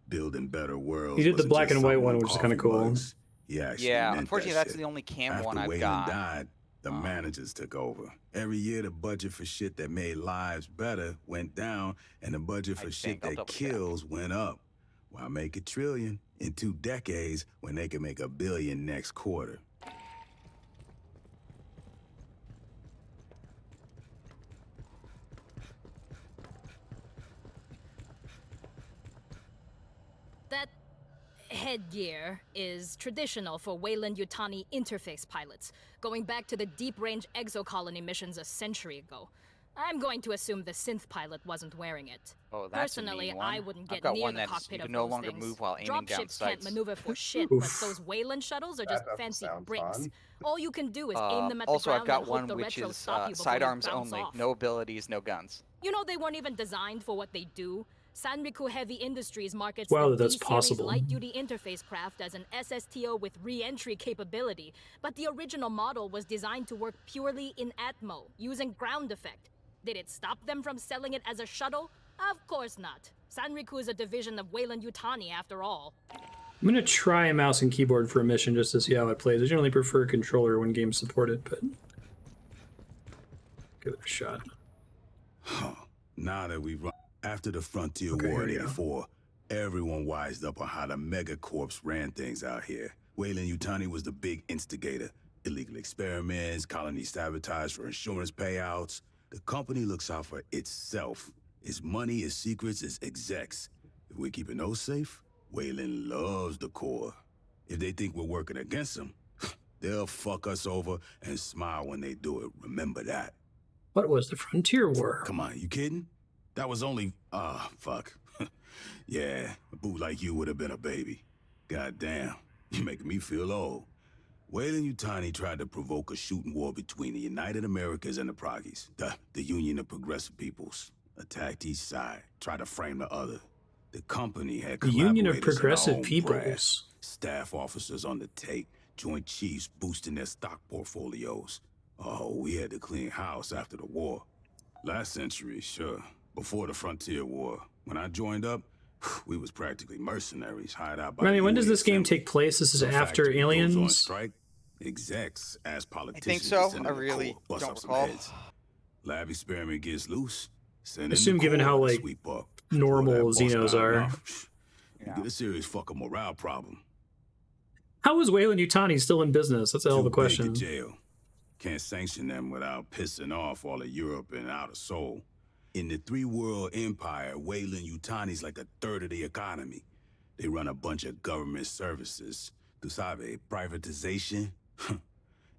Building better worlds. You did the wasn't black just and white something one, on which is kind of coffee cool. mugs. He actually Yeah, meant unfortunately, that that's shit. the only cam After one I've Wayland got. died, the managers took over. Every year, the budget for shit that made lives better went down, and the budget for shit I'll that double check. kills went up. Why make a trillion in 2 decades when they can make $1 billion next quarter? That headgear is traditional for Wayland Yutani interface pilots, going back to the deep-range exocolony missions a century ago. I'm going to assume the synth pilot wasn't wearing it. Oh, that's a Personally, mean one. I wouldn't I've get got near one the that's cockpit you of can no those longer things. move while aiming down Dropships can't sights. maneuver for shit, but those Wayland shuttles are just That doesn't fancy sound bricks. fun. All you can do is aim them at the Also, ground I've got and hope one the which retros is stop you before sidearms you bounce only, off. no abilities, no guns. You know they weren't even designed for what they do. Sanriku Heavy Industries markets Wow, the that's D-Series possible. light-duty interface craft as an SSTO with re-entry capability, but the original model was designed to work purely in Atmo, using ground effect. Did it stop them from selling it as a shuttle? Of course not. Sanriku is a division of Wayland Yutani, after all. I'm gonna try a mouse and keyboard for a mission just to see how it plays. I generally prefer a controller when games support it, but give it a shot. Now that we run after the Frontier Okay, War in here we go. '84, everyone wised up on how the megacorps ran things out here. Wayland Yutani was the big instigator. Illegal experiments, colony sabotage for insurance payouts. The company looks out for itself. Its money, its secrets, its execs. If we're keeping those safe, Wayland loves the Corps. If they think we're working against them, they'll fuck us over and smile when they do it. Remember that. What was the Frontier War? Come on, you kidding? That was only... fuck. Yeah, a boot like you would have been a baby. Goddamn, you're making me feel old. Wayland Yutani tried to provoke a shooting war between the United Americas and the Proggies, the Union of Progressive Peoples. Attacked each side, tried to frame the other. The company had The Union of collaborators in our Progressive own Peoples. brass, staff officers on the take, Joint Chiefs boosting their stock portfolios. Oh, we had to clean house after the war. Last century, sure. Before the Frontier War. When I joined up, we was practically mercenaries hired out by I mean, the when does UN this game Assembly. take place? This is The after factory goes on Aliens? strike, execs as politicians. think so. send I in the really Corps, bust don't up some recall. heads. Lab experiment gets loose. Send in Assume the given Corps how, to like, sweep up. normal Throw that boss Xenos down are. now. You Yeah. get a serious fucking morale problem. How is Wayland Yutani still in business? That's a hell of a Too big question. to jail. Can't sanction them without pissing off all of Europe and Outer Soul. In the three-world empire, Wayland Yutani's like a third of the economy. They run a bunch of government services. Tu sabe, privatization.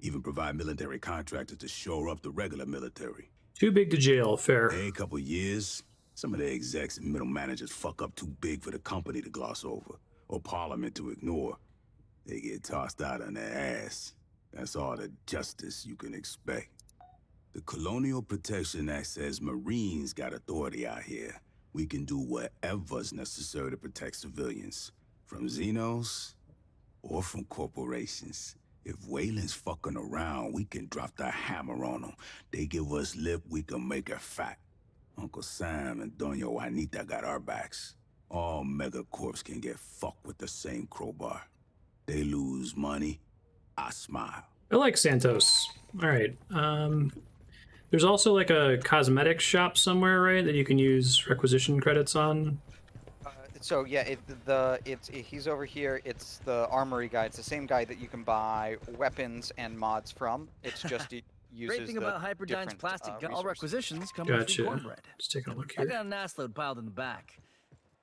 Even provide military contractors to shore up the regular military. Too big to jail, fair. Every couple years, some of the execs and middle managers fuck up too big for the company to gloss over, or Parliament to ignore. They get tossed out on their ass. That's all the justice you can expect. The Colonial Protection Act says Marines got authority out here. We can do whatever's necessary to protect civilians, from Xenos or from corporations. If Wayland's fucking around, we can drop the hammer on them. They give us lip, we can make it fat. Uncle Sam and Doña Juanita got our backs. All megacorps can get fucked with the same crowbar. They lose money, I smile. I like Santos. All right. There's also like a cosmetics shop somewhere, right, that you can use requisition credits on. So yeah, he's over here. It's the armory guy. It's the same guy that you can buy weapons and mods from. It's just it uses Great thing about Hyperdyne's plastic all requisitions come with free Gotcha. cornbread. Just taking a look I here. got an ass load piled in the back.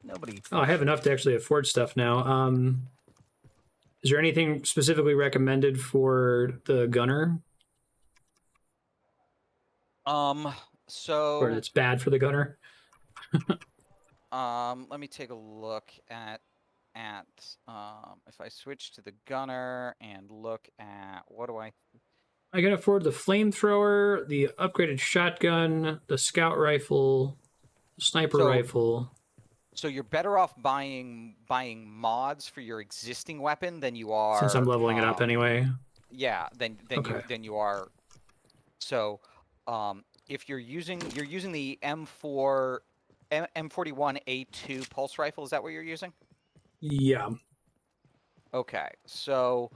Nobody. Oh, I have enough to actually afford stuff now. Is there anything specifically recommended for the gunner? So. Or it's bad for the gunner? Let me take a look at if I switch to the gunner and look at what do I can afford the flamethrower, the upgraded shotgun, the scout rifle, the sniper rifle. So you're better off buying mods for your existing weapon than you are. Since I'm leveling it up anyway. Yeah, than you are. So, if you're using the M41A2 pulse rifle, is that what you're using? Yeah. Okay, so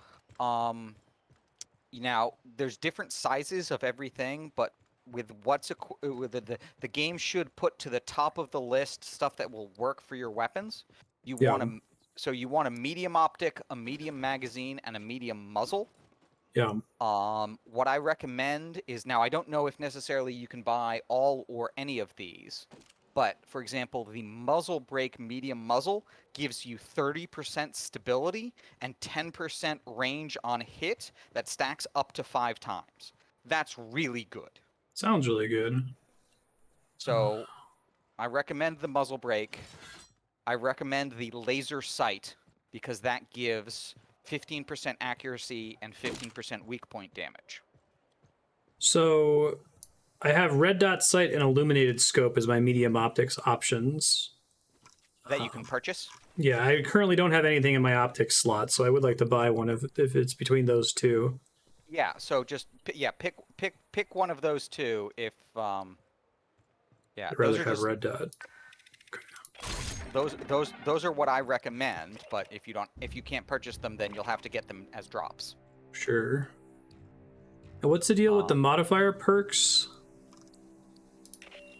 now there's different sizes of everything, but with the game should put to the top of the list stuff that will work for your weapons. You want a medium optic, a medium magazine, and a medium muzzle. Yeah. What I recommend is, now I don't know if necessarily you can buy all or any of these, but for example, the muzzle brake medium muzzle gives you 30% stability and 10% range on hit that stacks up to 5 times. That's really good. Sounds really good. So I recommend the muzzle brake. I recommend the laser sight because that gives 15% accuracy and 15% weak point damage. So I have red dot sight and illuminated scope as my medium optics options. That you can purchase? Yeah, I currently don't have anything in my optics slot, so I would like to buy one if it's between those two. Yeah, so just pick one of those two if yeah. I'd rather have red dot. Those are what I recommend, but if you can't purchase them, then you'll have to get them as drops. Sure. And what's the deal with the modifier perks?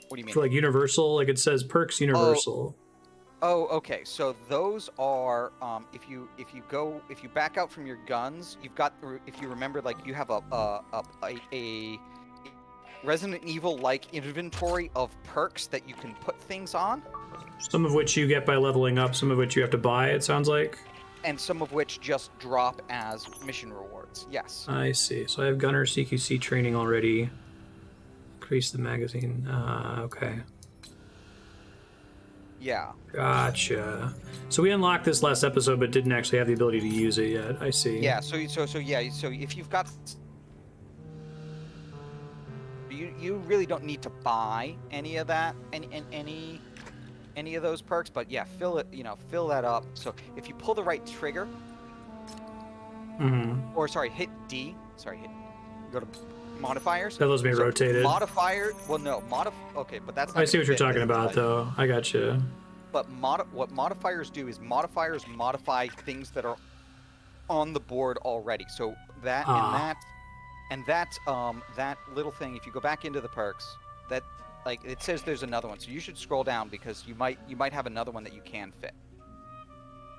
What do you mean? For like universal, like it says perks universal. Oh, okay. So those are if you back out from your guns, you've got, if you remember, like you have a Resident Evil like inventory of perks that you can put things on. Some of which you get by leveling up, some of which you have to buy, it sounds like. And some of which just drop as mission rewards. Yes. I see. So I have gunner CQC training already. Increase the magazine. Okay. Yeah. Gotcha. So we unlocked this last episode, but didn't actually have the ability to use it yet. I see. Yeah. So if you've got, you really don't need to buy any of that, any of those perks, but yeah, fill that up. So if you pull the right trigger, or sorry, hit D. Go to modifiers. That lets me rotate. Modifier. Well, no, okay, but that's. Not I see what you're talking about, though. I got you. But what modifiers do is modifiers modify things that are on the board already. So that that little thing. If you go back into the perks, that. Like it says there's another one, so you should scroll down because you might have another one that you can fit.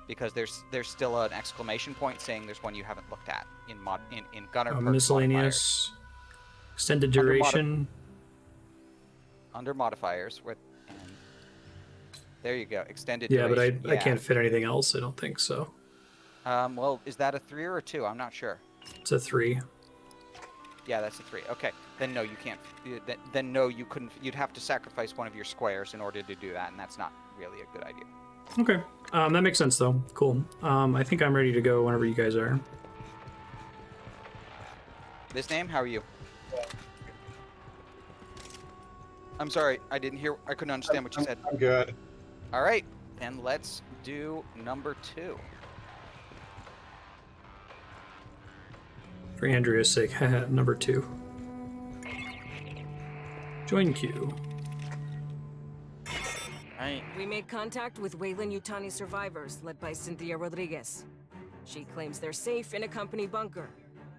Because there's still an exclamation point saying there's one you haven't looked at in gunner perks miscellaneous modifiers. Extended duration under modifiers and there you go, extended duration. But I can't fit anything else. I don't think so. Well, is that a 3 or a 2? I'm not sure. It's a 3. Yeah, that's a 3. Okay, then no, you can't. Then no, you couldn't. You'd have to sacrifice one of your squares in order to do that, and that's not really a good idea. Okay, that makes sense though. Cool. I think I'm ready to go whenever you guys are. This name? How are you? I'm sorry, I couldn't understand what you said. I'm good. All right, then let's do number 2. For Andrea's sake, haha, number 2. Join queue. We made contact with Weyland-Yutani survivors, led by Cynthia Rodriguez. She claims they're safe in a company bunker.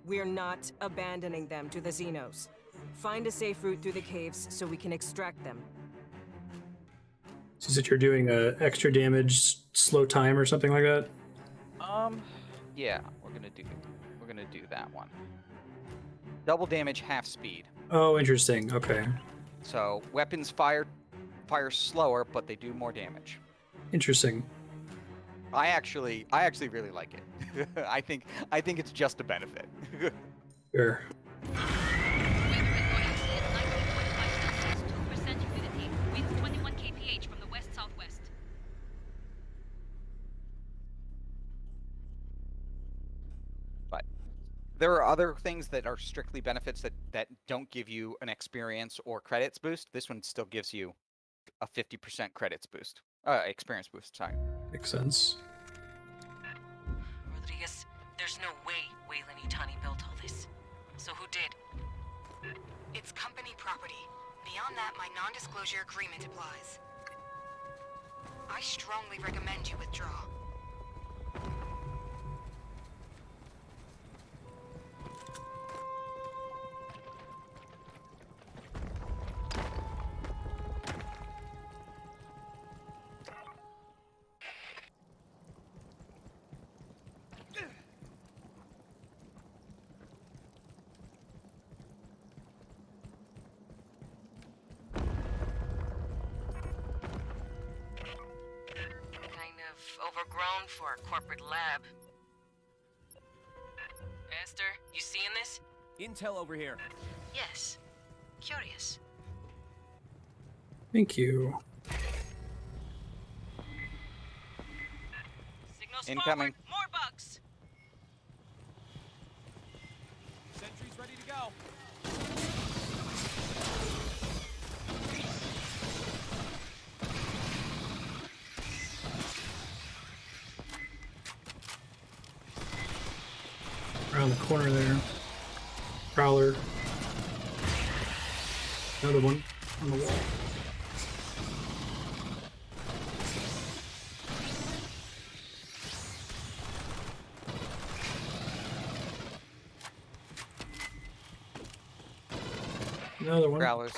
We're not abandoning them to the Xenos. Find a safe route through the caves so we can extract them. Is it you're doing a extra damage, slow time, or something like that? Yeah, we're gonna do that one. Double damage, half speed. Oh, interesting. Okay. So weapons fire slower, but they do more damage. Interesting. I actually really like it. I think it's just a benefit. Sure. But there are other things that are strictly benefits that don't give you an experience or credits boost. This one still gives you a 50% credits boost. Experience boost, sorry. Makes sense. Rodriguez, there's no way Weyland-Yutani built all this. So who did? It's company property. Beyond that, my non-disclosure agreement applies. I strongly recommend you withdraw. Overgrown for a corporate lab. Esther, you seeing this? Intel over here. Yes. Curious. Thank you. Signals Incoming. forward. More bugs. Sentry's ready to go. Around the corner there. Prowler. Another one on the wall. Another one. Growlers.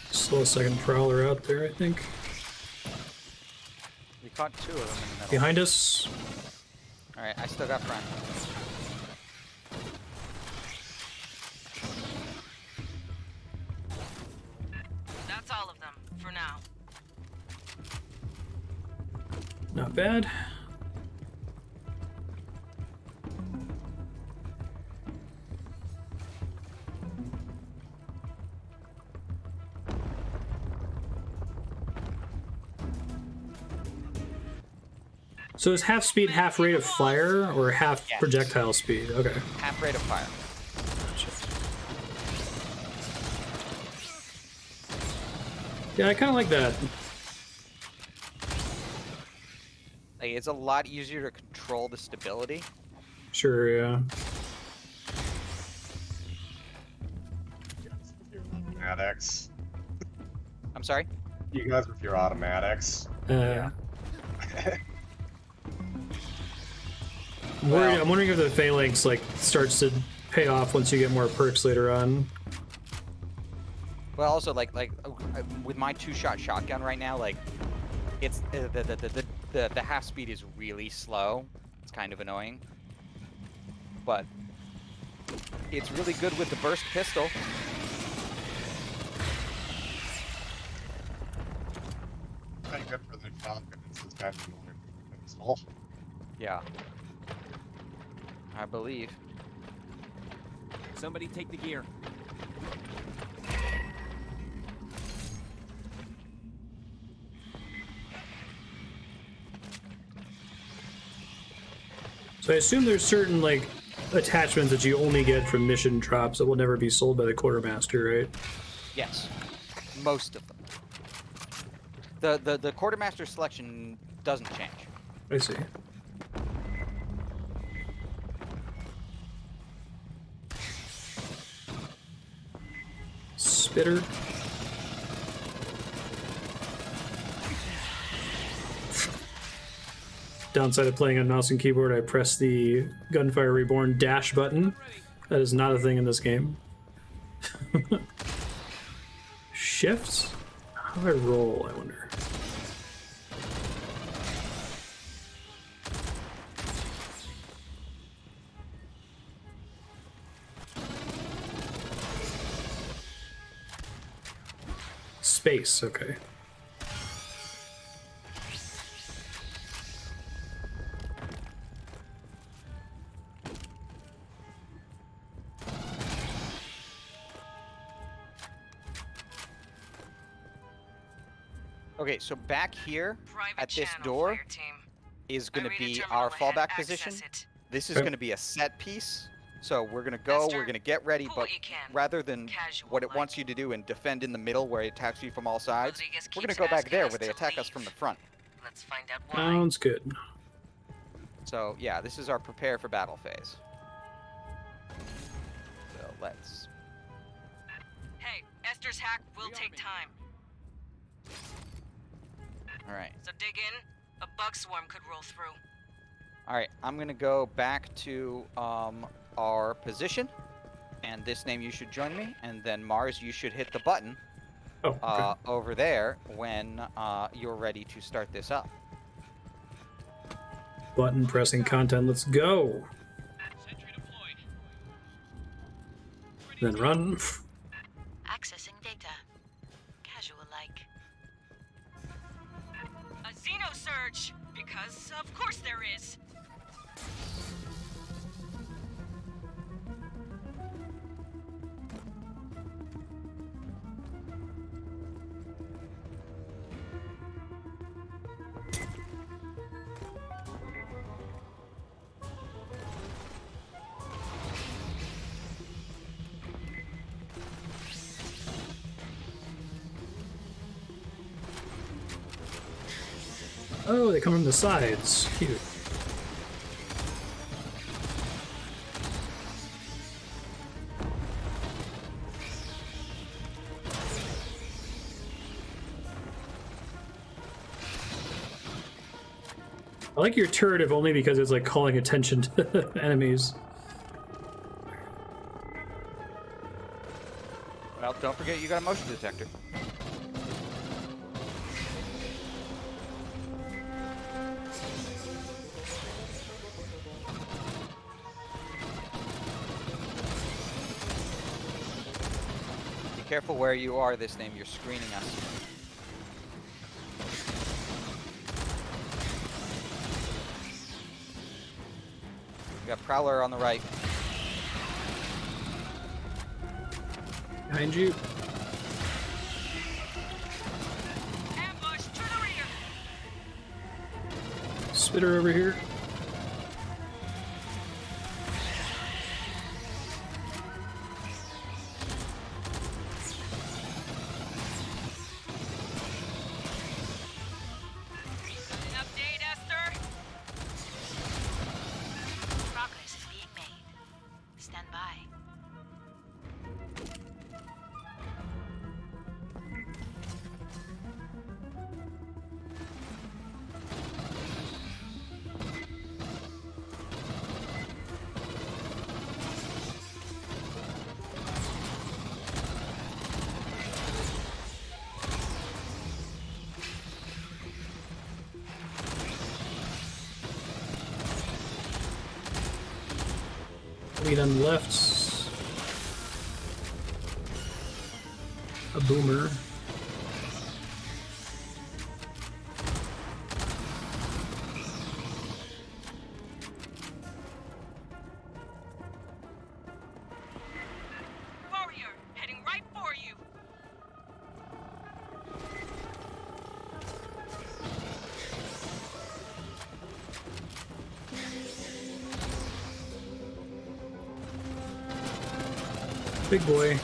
Still a second prowler out there, I think. We caught 2 of them in the middle. Behind us. Alright, I still got front. That's all of them, for now. Not bad. So is half speed half rate of fire or half Yes. projectile speed? Okay. Half rate of fire. Yeah, I kind of like that. Like, it's a lot easier to control the stability. Sure, yeah. Automatics. I'm sorry? You guys with your automatics. I'm wondering if the phalanx like starts to pay off once you get more perks later on. Well, also like with my 2-shot shotgun right now, like it's the half speed is really slow. It's kind of annoying, but it's really good with the burst pistol. Pretty good for the shotgun. It's kind of annoying pistol. Yeah, I believe. Somebody take the gear. So I assume there's certain like attachments that you only get from mission drops that will never be sold by the quartermaster, right? Yes, most of them. The quartermaster selection doesn't change. I see. Spitter. Downside of playing on mouse and keyboard, I press the Gunfire Reborn dash button. That is not a thing in this game. Shifts? How do I roll, I wonder? Space, okay. Okay, so back here Private at this channel, door Fireteam. is going to I read a be terminal our ahead. fallback Access position. it. This is Okay. going to be a set piece. So we're going to go, Esther, we're going to get ready, pull but what you can. rather than Casual what it like. wants you to do and defend in the middle where it attacks you from all sides, Rodriguez we're going to keeps go back asking there us where they to attack us leave. from the front. Let's find out why. Sounds good. So yeah, this is our prepare for battle phase. So let's... Hey, Esther's hack will take time. Alright. So dig in. A bug swarm could roll through. Alright, I'm going to go back to our position. And this name, you should join me. And then Mars, you should hit the button Oh, okay. over there when you're ready to start this up. Button pressing content, let's go. Then run. Accessing data. Casual like. A Xeno surge! Because of course there is. Oh, they come from the sides. Cute. I like your turret, if only because it's like calling attention to enemies. Well, don't forget you got a motion detector. Be careful where you are this name, you're screening us. We got Prowler on the right. Behind you. Ambush to the rear! Spitter over here. An update, Esther? Progress is being made. Stand by. Lead on the left. A boomer. Warrior, heading right for you. Big boy.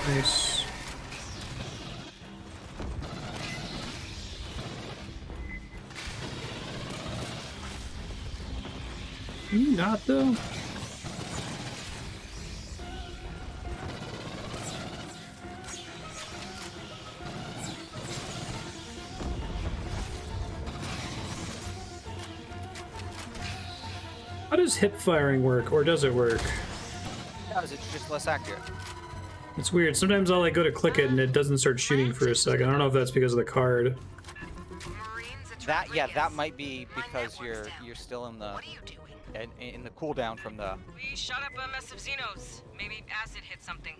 Nice. Can you not, though? How does hip firing work, or does it work? It's just less accurate. It's weird. Sometimes I'll like go to click it and it doesn't start shooting for a second. I don't know if that's because of the card. That might be because you're still in the cooldown from the. We shot up a mess of Xenos. Maybe acid hit something.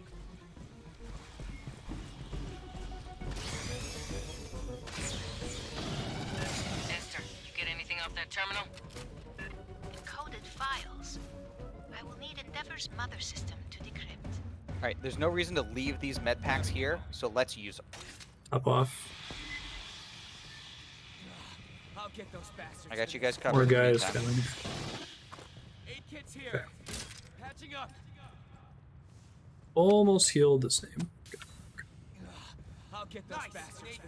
Esther, you get anything off that terminal? Encoded files. I will need Endeavor's mother system to decrypt. Alright, there's no reason to leave these med packs here, so let's use them. Up off. I'll get those bastards. I got you guys covered. More in the guys meantime. coming. 8 kids here. Patching up. Almost healed the same. I'll get those bastards.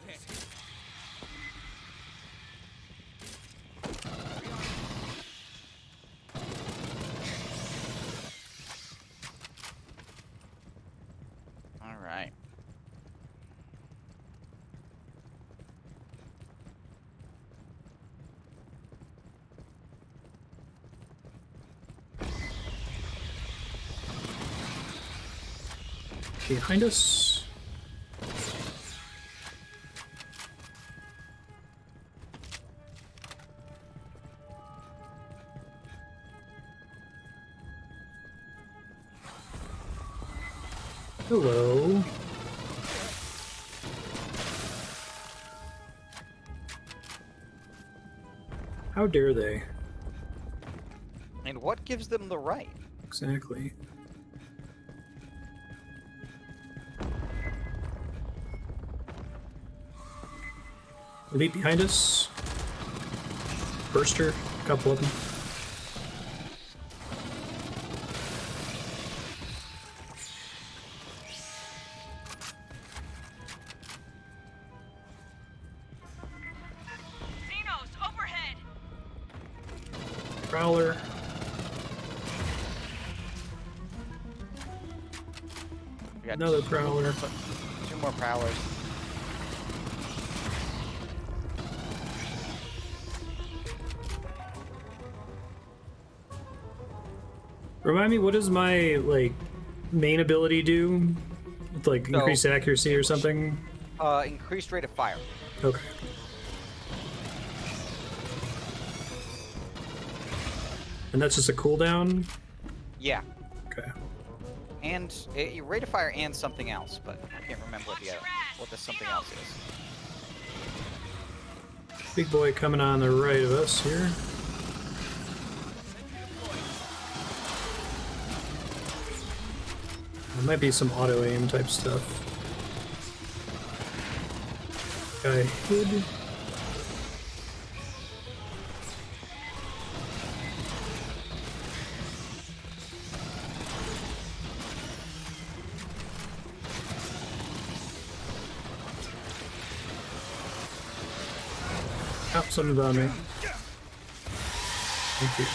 All right. Behind us. Hello. How dare they? And what gives them the right? Exactly. Elite behind us. Burster, a couple of them. Xenos, overhead! Prowler. We got Another Prowler. 2 more Prowlers. Remind me, what does my like main ability do? With like increased accuracy or something? Increased rate of fire. Okay. And that's just a cooldown? Yeah. Okay. And rate of fire and something else, but I can't remember what the something else is. Big boy coming on the right of us here. There might be some auto aim type stuff. Guy hid. Oh, something's on me. Thank you.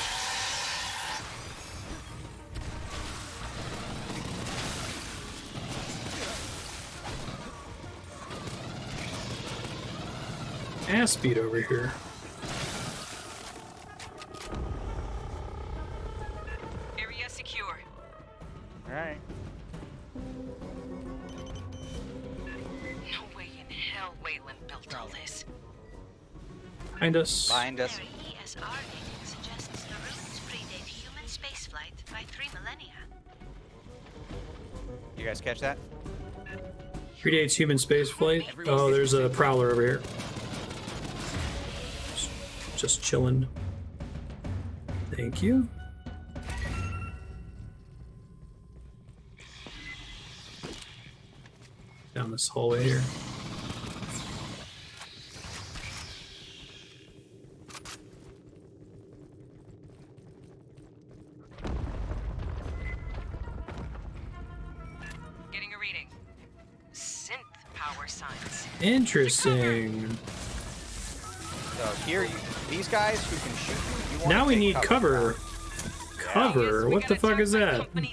Ass speed over here. Area secure. Alright. No way in hell Wayland built all this. Behind us. Behind us. Their ESR rating suggests the ruins predate human spaceflight by 3 millennia. You guys catch that? Predates human spaceflight. Oh, there's a Prowler over here. Just chilling. Thank you. Down this hallway here. Getting a reading. Interesting. So here, these guys who can shoot you wanna Now we take need cover. Cover? What the fuck is that? Can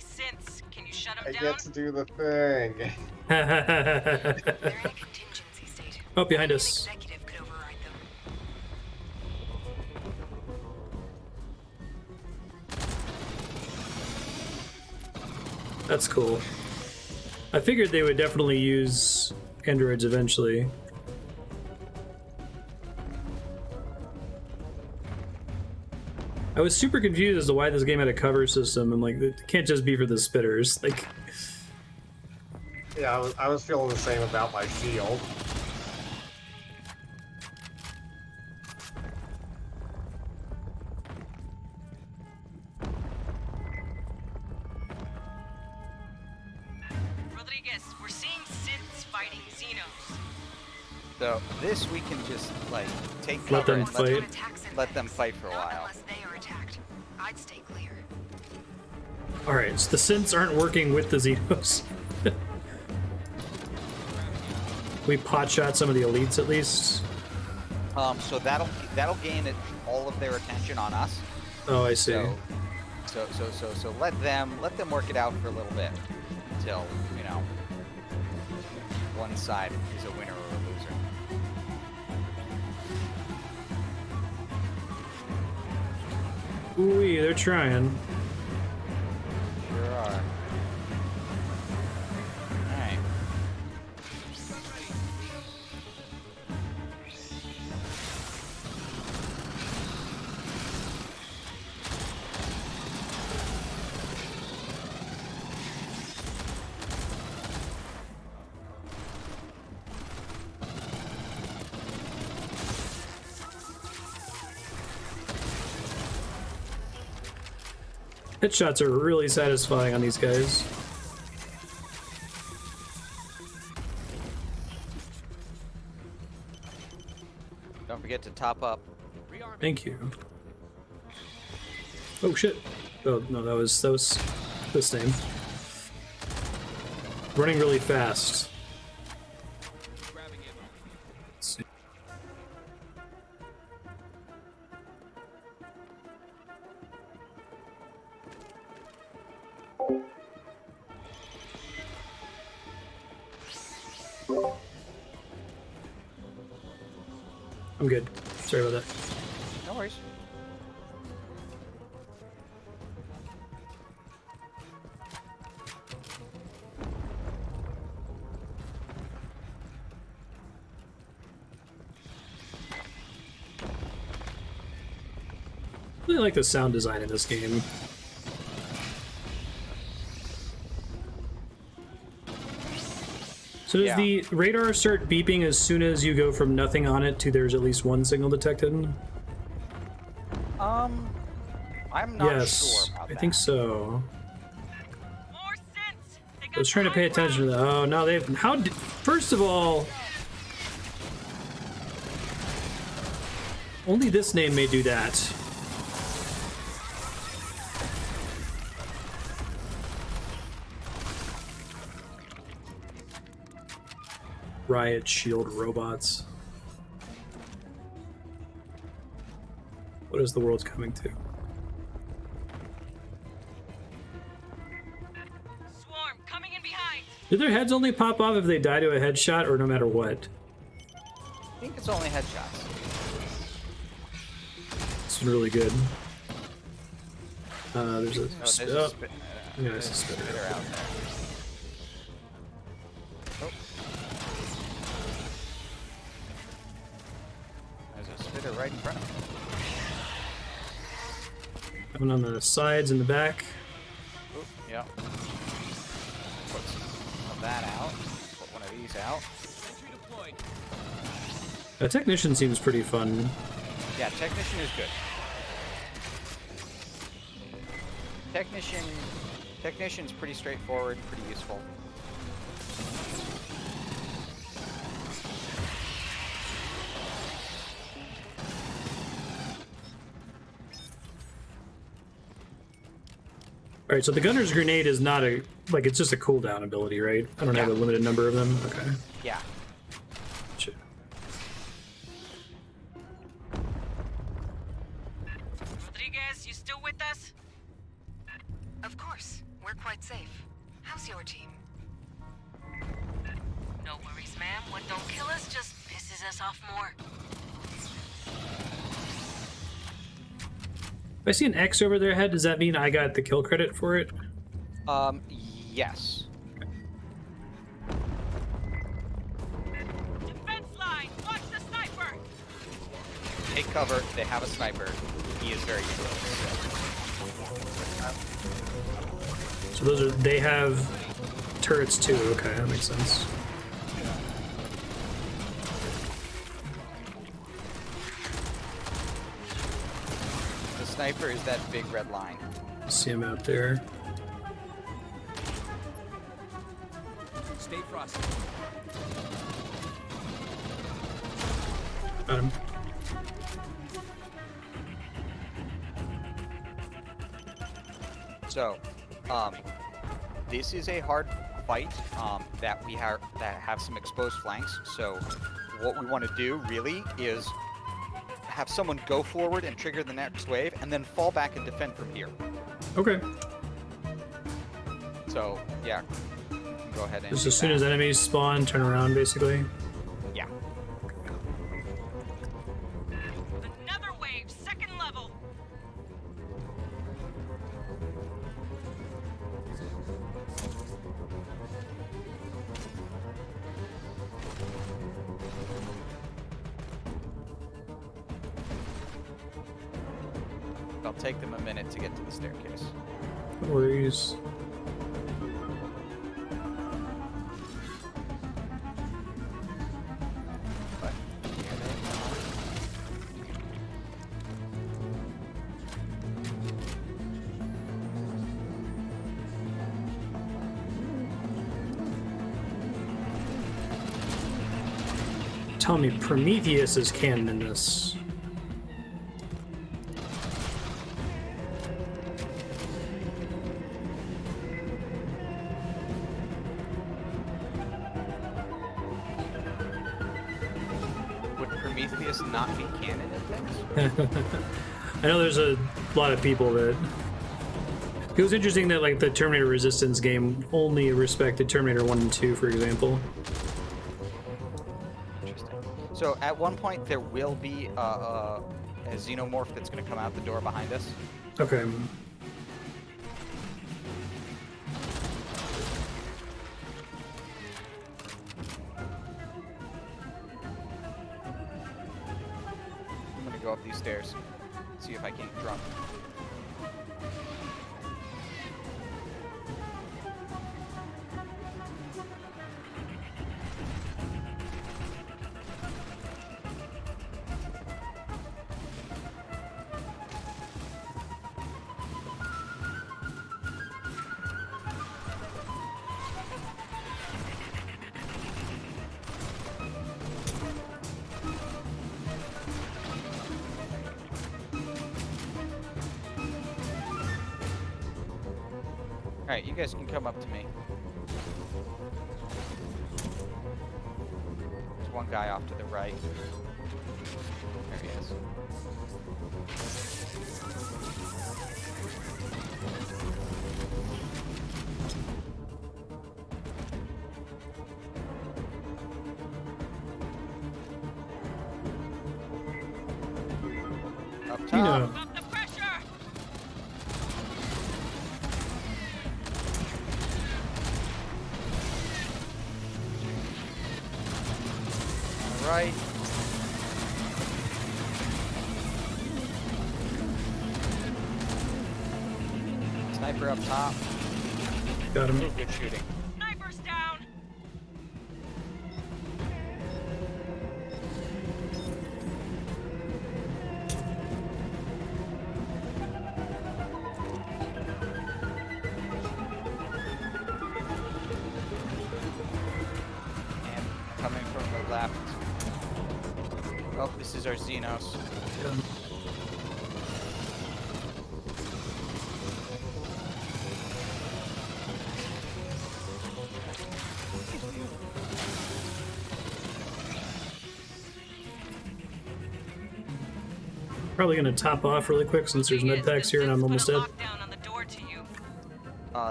you shut I him get to do the thing. Oh, behind us. That's cool. I figured they would definitely use androids eventually. I was super confused as to why this game had a cover system. I'm like, it can't just be for the spitters. Like, Yeah, I was feeling the same about my shield. Rodriguez, we're seeing synths fighting Xenos. So this we can just like take Let cover them and fight. let them fight for a while. I'd stay clear. alright, so the synths aren't working with the Xenos. We potshot some of the elites at least. So that'll gain all of their attention on us. Oh, I see. So let them work it out for a little bit until, you know, one side is a winner or a loser. Ooh, they're trying. Sure are. Alright. Headshots are really satisfying on these guys. Don't forget to top up. Thank you. Oh shit. Oh no, that was this name. Running really fast. Let's see. I'm good. Sorry about that. No worries. I really like the sound design in this game. So does the radar start beeping as soon as you go from nothing on it to there's at least one signal detected? I'm not yes, sure about that. I think so. I was trying to pay attention to that. Oh no, they've first of all, only this name may do that. Riot Shield robots. What is the world coming to? Swarm coming in behind. Do their heads only pop off if they die to a headshot, or no matter what? I think it's only headshots. It's been really good. There's a There's spitter out there. Oh. There's a spitter right in front of me. Coming on the sides and the back. Oop, yeah. Put some of that out. Put one of these out. A technician seems pretty fun. Yeah, technician is good. Technician's pretty straightforward, pretty useful. Alright, so the gunner's grenade is not a, like, it's just a cooldown ability, right? I don't have a limited number of them. Okay. Yeah. still with us? Of course. We're quite safe. How's your team? No worries, ma'am. What don't kill us just pisses us off more. If I see an X over their head, does that mean I got the kill credit for it? Yes. Defense line! Watch the sniper! Take cover. They have a sniper. He is very close. So those are, they have turrets too. Okay, that makes sense. The sniper is that big red line. See him out there. Stay frosty. Got him. So, this is a hard fight that we have some exposed flanks. So, what we want to do really is have someone go forward and trigger the next wave, and then fall back and defend from here. Okay. So, yeah, you can go ahead and. Just do as soon that. as enemies spawn, turn around, basically. Yeah. Another wave, second level! It'll take them a minute to get to the staircase. No worries. But here they come. Tell me, Prometheus is canon in this. Would Prometheus not be canon in things? I know there's a lot of people that. It was interesting that like the Terminator Resistance game only respected Terminator 1 and 2, for example. Interesting. So at one point there will be a xenomorph that's going to come out the door behind us. Okay. I'm going to go up these stairs, see if I can't drop. Alright, you guys can come up to me. There's one guy off to the right. There he is. Up top. You know. Up the pressure! Right. Sniper up top. Got him. Good shooting. Sniper's down! And coming from the left. Oh, this is our Xenos. probably gonna top off really quick since there's med packs here and I'm almost dead.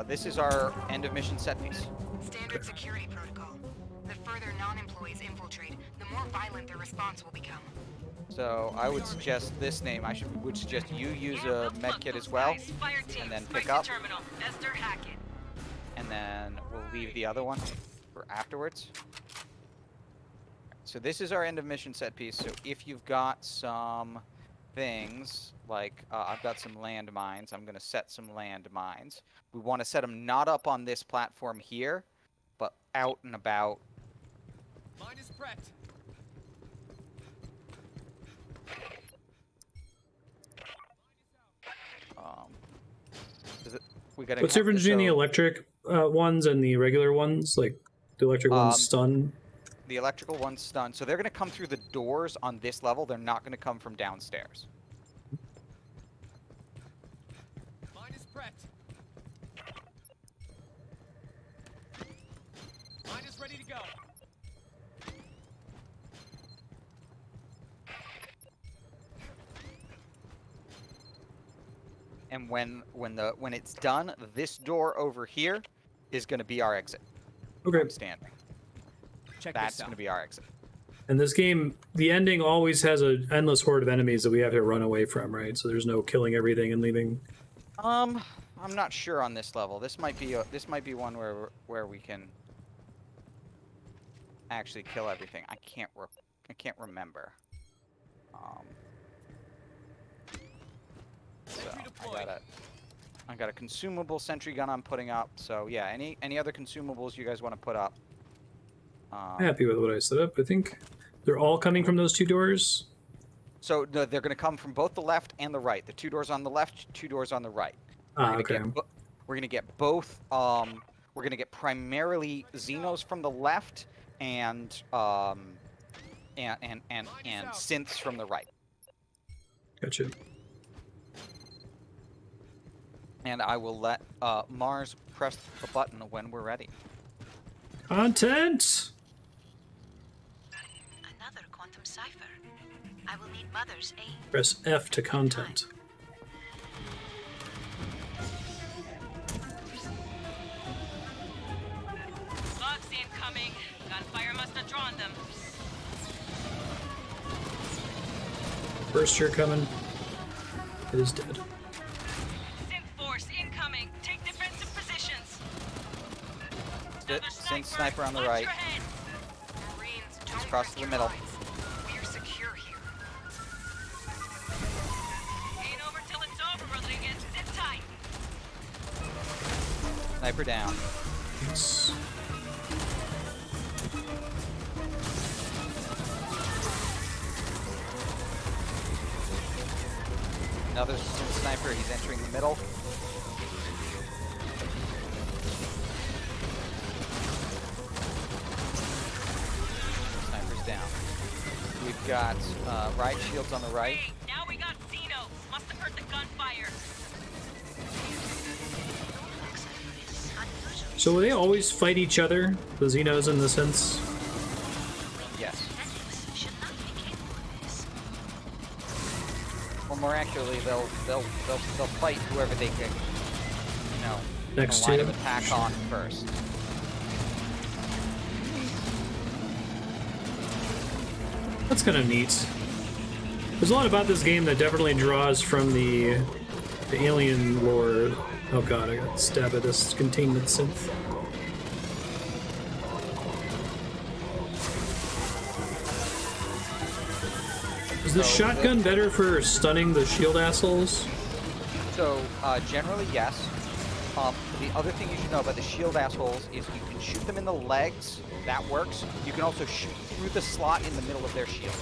This is our end of mission set piece. Standard security protocol. The further non-employees infiltrate, the more violent their response will become. So I would suggest this name. Would suggest you use a med kit as well, and then pick up. And then we'll leave the other one for afterwards. So this is our end of mission set piece. So if you've got some things like I've got some landmines, I'm gonna set some landmines. We want to set them not up on this platform here, but out and about. Mine is prepped. We gotta What's the difference between the electric ones and the regular ones? Like the electric ones stun? The electrical ones stun. So they're going to come through the doors on this level. They're not going to come from downstairs. Mine is prepped. Mine is ready to go. And when it's done, this door over here is going to be our exit. Okay. I'm standing. That's going to be our exit. And this game, the ending always has an endless horde of enemies that we have to run away from, right? So there's no killing everything and leaving. I'm not sure on this level. This might be one where we can actually kill everything. I can't remember. So I got a consumable sentry gun I'm putting up. So yeah, any other consumables you guys want to put up? I'm happy with what I set up. I think they're all coming from those two doors. So no, they're going to come from both the left and the right. The two doors on the left, two doors on the right. Okay. We're going to get both. We're going to get primarily Xenos from the left and synths from the right. Gotcha. And I will let Mars press the button when we're ready. Content! Another quantum cipher. I will need Mother's aid. Press F to content. Bugs incoming. Gunfire must have drawn them. First year coming. It is dead. Synth sniper on the right. Just cross to the middle. We're secure here. Ain't over till it's over, Rodriguez. Sit tight. Sniper down. Yes. Another synth sniper. He's entering the middle. We've got riot shields on the right. Hey, now we got Xenos. Must have heard the gunfire. So will they always fight each other, the Xenos in the sense? Yes. Well, more accurately, they'll fight whoever they can, next line to of attack on first. That's kind of neat. There's a lot about this game that definitely draws from the alien lore. Oh god, I got stabbed at this containment synth. Is the shotgun better for stunning the shield assholes? So, generally, yes. The other thing you should know about the shield assholes is you can shoot them in the legs. That works. You can also shoot through the slot in the middle of their shield.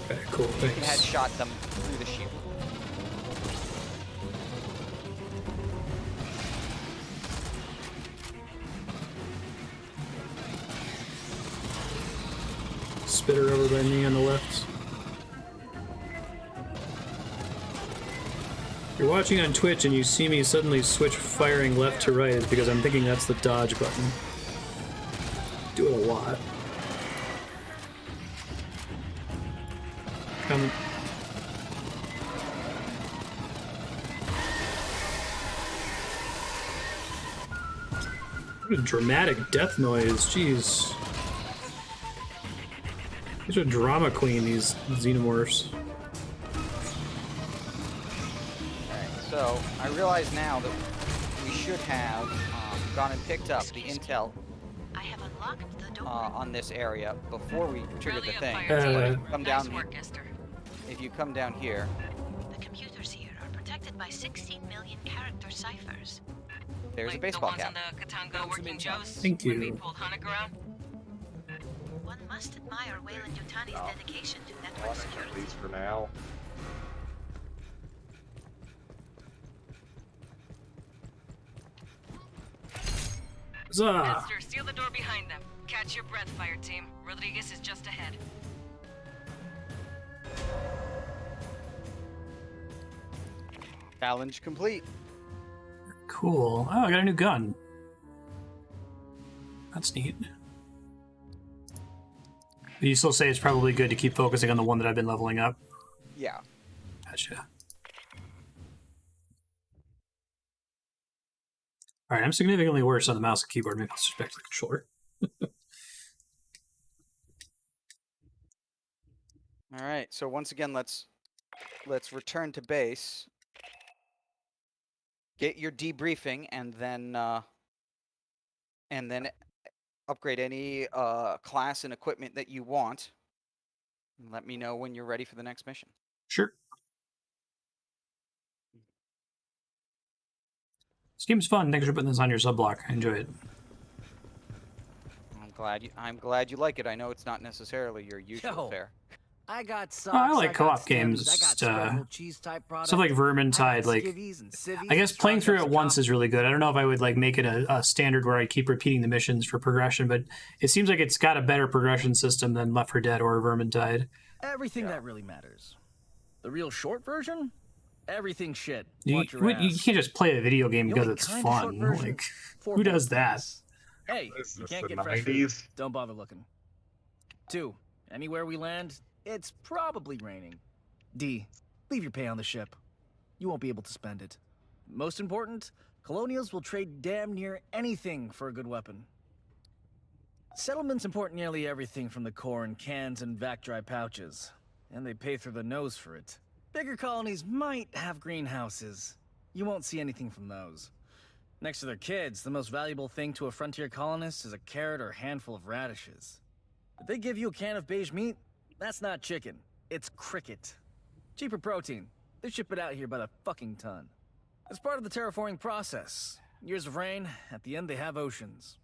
Okay, cool, thanks. You can headshot them through the shield. Spitter over by me on the left. If you're watching on Twitch and you see me suddenly switch firing left to right, it's because I'm thinking that's the dodge button. Do it a lot. Coming. What a dramatic death noise, jeez. These are drama queen, these xenomorphs. Alright, so I realize now that we should have gone and picked up the intel I have unlocked the door. on this area before we triggered the thing. Come Nice down. work, Esther. If you come down here, The computers here are protected by 16 million character ciphers. there's a Like baseball the ones cap. on the Katanga working Joes Thank when we you. pulled Hanukkah around. One must admire Wayland Yutani's dedication to network At security. least for now. Huzzah! Esther, seal the door behind them. Catch your breath, fire team. Rodriguez is just ahead. Challenge complete. Cool. Oh, I got a new gun. That's neat. But you still say it's probably good to keep focusing on the one that I've been leveling up? Yeah. Gotcha. Alright, I'm significantly worse on the mouse and keyboard. Maybe I'll switch back to the controller. All right. So once again, let's return to base. Get your debriefing, and then upgrade any class and equipment that you want. And let me know when you're ready for the next mission. Sure. This game's fun. Thanks for putting this on your subblock. I enjoy it. I'm glad you like it. I know it's not necessarily your usual fare. I got socks, I like co-op got games. stems, I got Just, scrambled cheese type products. Stuff like Vermintide, like I guess playing through it once is really good. I don't know if I would like make it a standard where I keep repeating the missions for progression, but it seems like it's got a better progression system than Left 4 Dead or Vermintide. Everything that really matters. The real short version? Everything shit. You Watch your ass. can't just play a video game The because only it's kind of short fun. version, Like, 4 who does bullets. that? Hey, Is you this can't the get fresh 90s? food. Don't bother looking. 2. Anywhere we land, it's probably raining. D. Leave your pay on the ship. You won't be able to spend it. Most important, colonials will trade damn near anything for a good weapon. Settlements import nearly everything from the core in cans and vac dry pouches, and they pay through the nose for it. Bigger colonies might have greenhouses. You won't see anything from those. Next to their kids, the most valuable thing to a frontier colonist is a carrot or handful of radishes. If they give you a can of beige meat, that's not chicken. It's cricket. Cheaper protein. They ship it out here by the fucking ton. As part of the terraforming process, years of rain, at the end they have oceans.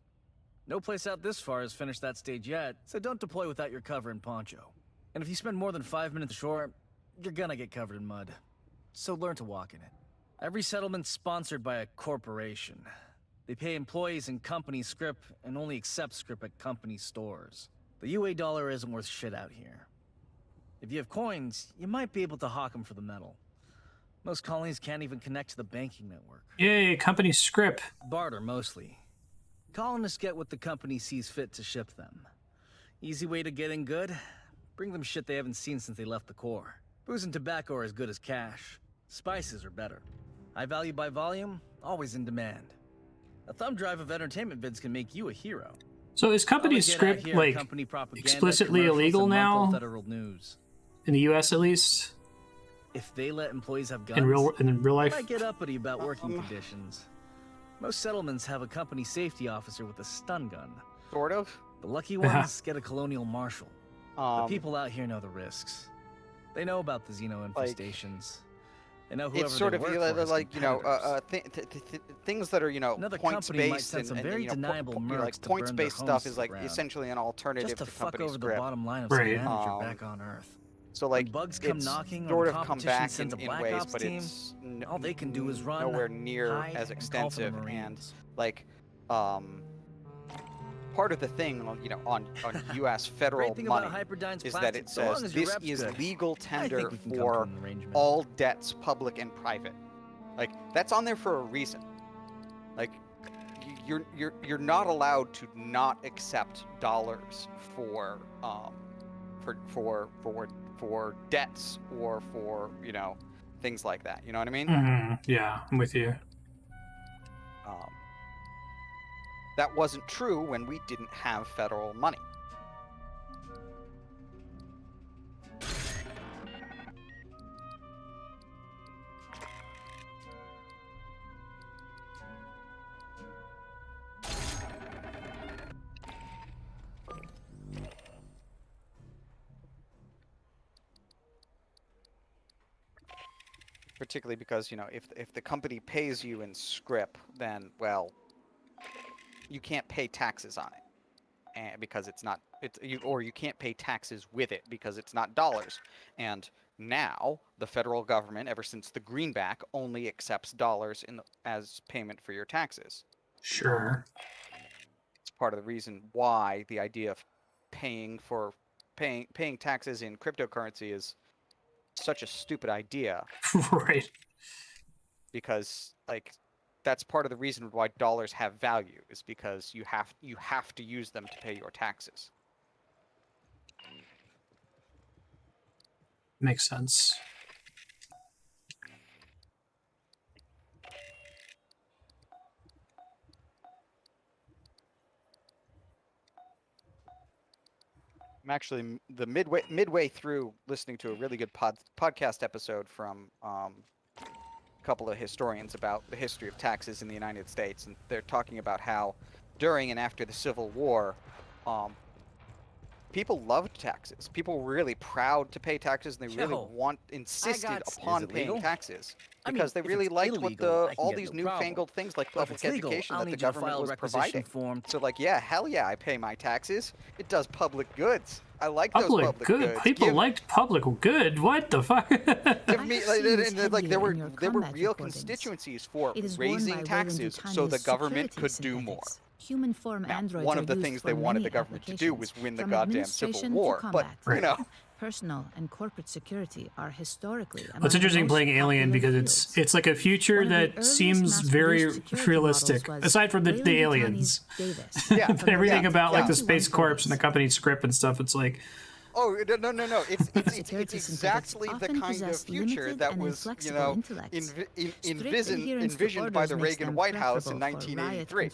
No place out this far has finished that stage yet, so don't deploy without your cover and poncho. And if you spend more than 5 minutes ashore, you're gonna get covered in mud. So learn to walk in it. Every settlement's sponsored by a corporation. They pay employees in company scrip and only accept scrip at company stores. The UA dollar isn't worth shit out here. If you have coins, you might be able to hawk them for the metal. Most colonies can't even connect to the banking network. Yay, company script. Barter, mostly. Colonists get what the company sees fit to ship them. Easy way to get in good? Bring them shit they haven't seen since they left the core. Booze and tobacco are as good as cash. Spices are better. High value by volume, always in demand. A thumb drive of entertainment vids can make you a hero. So is company script like explicitly illegal now? Federal news. In the U.S. at least? If they let employees have guns, in real life? They might get uppity about working conditions. Most settlements have a company safety officer with a stun gun. Sort of. The lucky ones get a colonial marshal. The people out here know the risks. They know about the Xeno infestations. They know whoever it's sort they of work for has like, you know, things that are, you know, Another points company might based send and, some and very you know, deniable mercs like to points burn their based homes stuff to is the like ground. essentially an alternative Just to to fuck company over the script. bottom line of Right. some manager back on Earth. So like When bugs come it's knocking, sort or of the come competition back sends a in Black ways, Ops but team, it's all they can do is run, nowhere near hide, as and call for the extensive and Marines. like part of the thing, you know, on U.S. federal Great thing money about Hyperdyne's is that plastic, it so long says as your this rep's is good. legal I tender think we can come to for an arrangement. all debts, public and private. Like that's on there for a reason. Like you're not allowed to not accept dollars for debts or for, you know, things like that. You know what I mean? Yeah, I'm with you. that wasn't true when we didn't have federal money. Particularly because, you know, if the company pays you in scrip, then, well, you can't pay taxes on it, and because or you can't pay taxes with it because it's not dollars. And now the federal government, ever since the greenback, only accepts dollars as payment for your taxes. Sure. It's part of the reason why the idea of paying taxes in cryptocurrency is such a stupid idea. Right. Because, like, that's part of the reason why dollars have value, is because you have to use them to pay your taxes. Makes sense. I'm actually midway through listening to a really good podcast episode from a couple of historians about the history of taxes in the United States, and they're talking about how during and after the Civil War, people loved taxes. People were really proud to pay taxes, and they really insisted upon paying taxes because they really liked what all these newfangled things like public education that the government was providing. So, like, yeah, hell yeah, I pay my taxes. It does public goods. I like those public goods. People liked public good. What the fuck? Give me, like, there were real constituencies for raising taxes so the government could do more. Human form androids one of the things they wanted the government to do was win the goddamn Civil War. But, you know. Personal and corporate security are historically. Well, it's interesting playing Alien because it's like a future that seems very realistic, aside from the aliens. Yeah, everything about like the Space Corps and the company script and stuff. It's like, oh no! It's exactly the kind of future that was, you know, envisioned by the Reagan White House in 1983,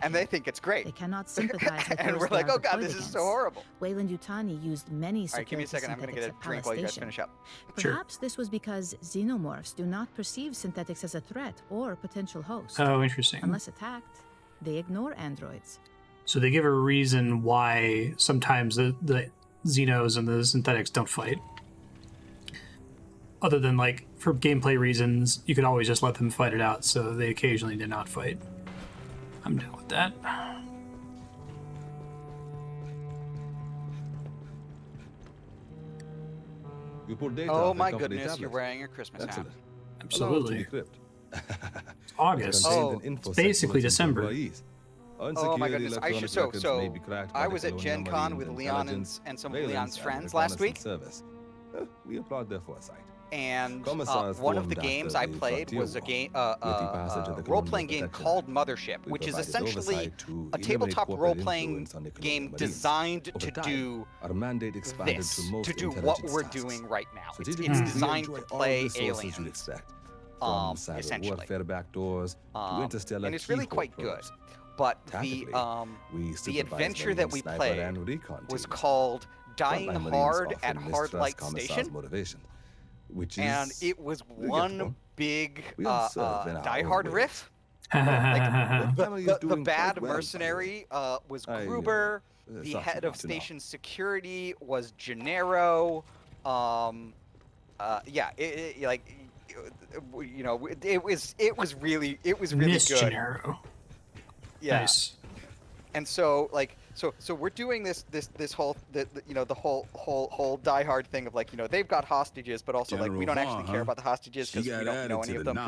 and they think it's great. They cannot sympathize with and we're like, oh god, this is so horrible. Weyland-Yutani used many. All right, give me a second. I'm gonna get a drink while you guys finish up. Perhaps this was because xenomorphs do not perceive synthetics as a threat or potential host. Oh, interesting. Unless attacked, they ignore androids. So they give a reason why sometimes the Xenos and the synthetics don't fight. Other than, like, for gameplay reasons, you could always just let them fight it out, so they occasionally did not fight. I'm down with that. Oh my goodness, you're wearing a Christmas hat. Absolutely. It's August. Oh, it's basically December. Oh my goodness! I was at Gen Con with Leon and some of Leon's friends last week. We applaud their foresight. And one of the games I played was a role-playing game called Mothership, which is essentially a tabletop role-playing game designed to do this, to do what we're doing right now. It's designed to play aliens, essentially. And it's really quite good. But the adventure that we played was called Dying Hard at Hard Light Station, and it was one big Die Hard riff. Like, the bad mercenary was Gruber. The head of station security was Gennaro. Yeah, you know, it was really Miss good. Gennaro. Yeah. Nice. And so, like, so we're doing this whole you know, the whole Die Hard thing of, like, you know, they've got hostages, but also General like we don't Vaughn, actually care about the hostages because we don't know any of them.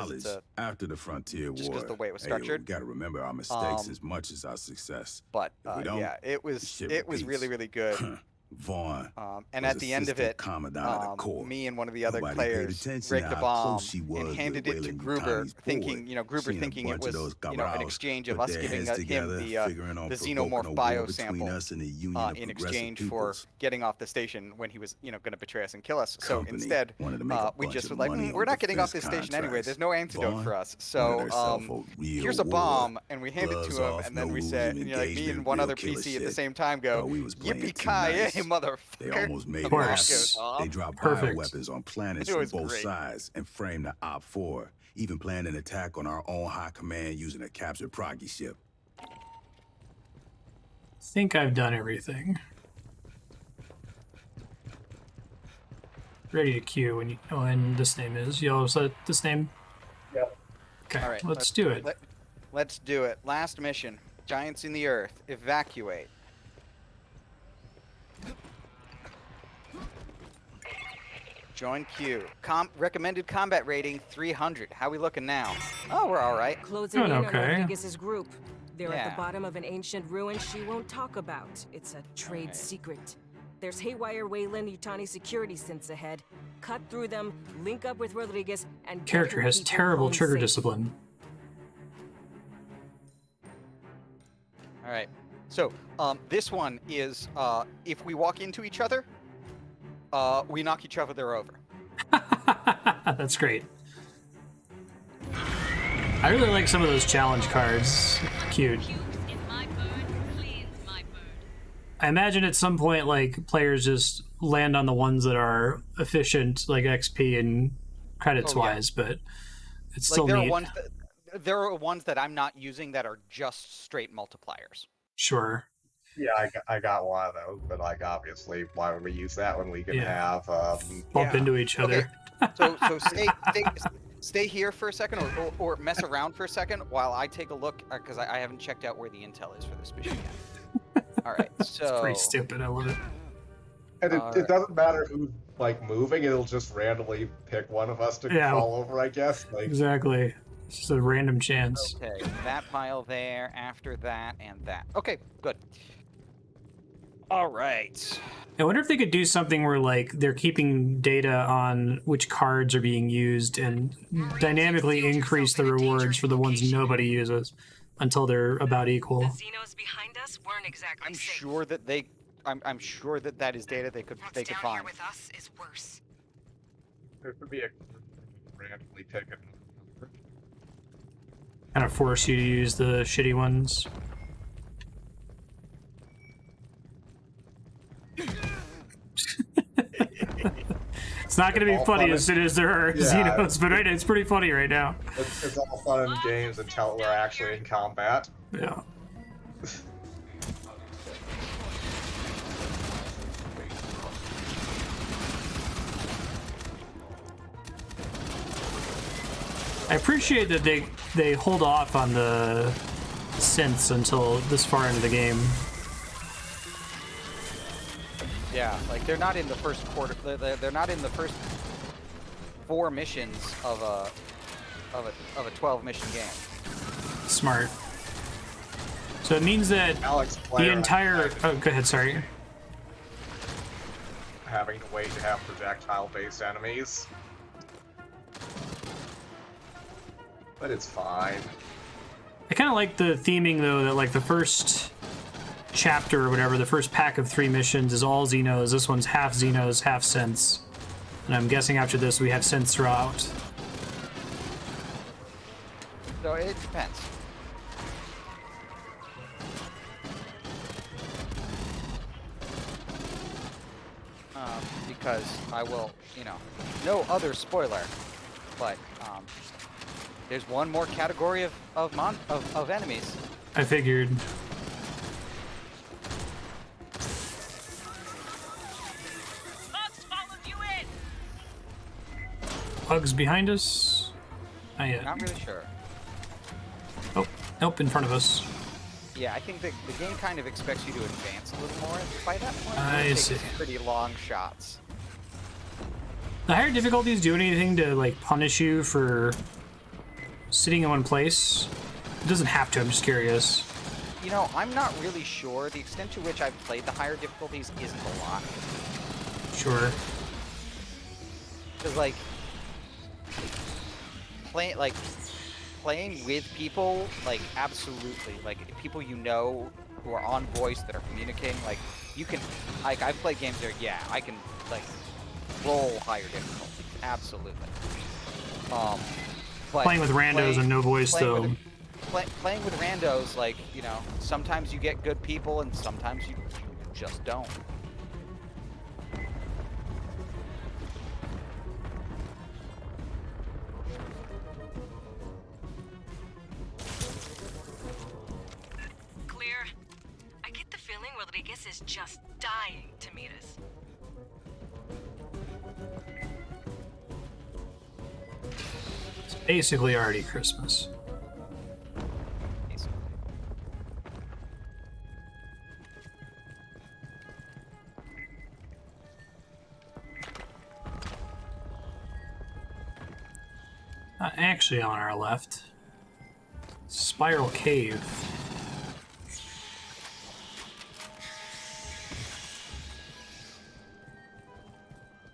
After the Frontier War, just because the way it was structured. We got to remember our mistakes as much as our success. But If we don't, yeah, it was really good. Vaughn. And was at the end of assistant it, commandant of the Corps. me and one of the other Nobody paid players attention rigged to a how bomb close she was and with handed it to Wayland Gruber, Yutani's thinking, board. Gruber She and a thinking it bunch of was, those an cabals exchange of put us their giving heads him together, the figuring on provoking xenomorph a war bio between sample us and the Union of in Progressive exchange for Peoples. getting off the station when he was, going to betray us and kill us. So Company instead, wanted to make a we bunch just of were like, money we're on not getting off this defense station anyway. contracts. There's no antidote Vaughn for us. wanted So herself a real here's a war. bomb, and we hand it Gloves to him, off, and then no we rules said, of me and engagement, one real other killer PC at the shit. same time go, Thought we was playing too yippee-ki-yay, nice. motherfucker. They almost made The it bomb happen. goes off. They dropped Perfect. bioweapons on planets It from was both great. sides and framed the Op-4, even planned an attack on our own high command using a captured Proggy ship. Think I've done everything. Ready to queue when you. Oh, and this name is. You all set this name? Yep. Okay, All right, let's do it. Let's do it. Last mission. Giants in the Earth. Evacuate. Join queue. Recommended combat rating 300. How we looking now? Oh, we're all right. Closing Doing in okay. on Rodriguez's group. They're at Yeah. the bottom of an ancient ruin she won't talk about. It's a trade secret. There's haywire Wayland Yutani security synths ahead. Cut through them, link up with Rodriguez, and get Character her has people terrible home trigger safe. discipline. All right. So, this one is if we walk into each other, we knock each other over. That's great. I really like some of those challenge cards. Cute. I imagine at some point, like, players just land on the ones that are efficient, like XP and credits wise, but it's still there neat. There are ones that I'm not using that are just straight multipliers. Sure. Yeah, I got one of those, but like obviously, why would we use that when we can Yeah. have Bump into each other. So stay here for a second, or mess around for a second while I take a look, because I haven't checked out where the intel is for this mission yet. All right, so It's pretty stupid. I love it. And it doesn't matter who's like moving; it'll just randomly pick one of us to Yeah. fall over. I guess. Like, Exactly. It's just a random chance. Okay, that pile there, after that, and that. Okay, good. All right. I wonder if they could do something where, like, they're keeping data on which cards are being used and dynamically increase the rewards for the ones nobody uses until they're about equal. The Xenos behind us weren't exactly I'm safe. sure that I'm sure that that is data they could What's could down find. here with us is worse. there could be a randomly pick a Kind of force you to use the shitty ones. It's not going to be All funny fun as soon as there are Yeah. Xenos, but right, it's pretty funny right now. It's all fun and games until we're actually in combat. Yeah. I appreciate that they hold off on the synths until this far into the game. Yeah, like they're not in the first quarter. They're not in the first 4 missions of a 12 mission game. Smart. So it means that Alex, the player entire... Oh, go ahead, sorry. having to wait to have projectile-based enemies. But it's fine. I kind of like the theming, though, that, like, the first chapter or whatever, the first pack of 3 missions is all Xenos. This one's half Xenos, half synths. And I'm guessing after this we have synths throughout. So it depends. Because I will, no other spoiler, but there's one more category of enemies. I figured. Bugs followed you in. Bugs behind us? Not yet. Not really sure. Oh, nope, in front of us. Yeah, I think the game kind of expects you to advance a little more by that point. I You're see. taking pretty long shots. The higher difficulties do anything to, like, punish you for sitting in one place? It doesn't have to, I'm just curious. You know, I'm not really sure. The extent to which I've played the higher difficulties isn't a lot. Sure. Because, like, playing with people, like, absolutely. Like, people you know who are on voice that are communicating, like, you can, like, I've played games there, yeah, I can, like, roll higher difficulties. Absolutely. But Playing with randos and no voice, though. Playing with randos, like, you know, sometimes you get good people and sometimes you just don't. Clear. I get the feeling Rodriguez is just dying to meet us. It's basically already Christmas. Actually on our left. Spiral Cave.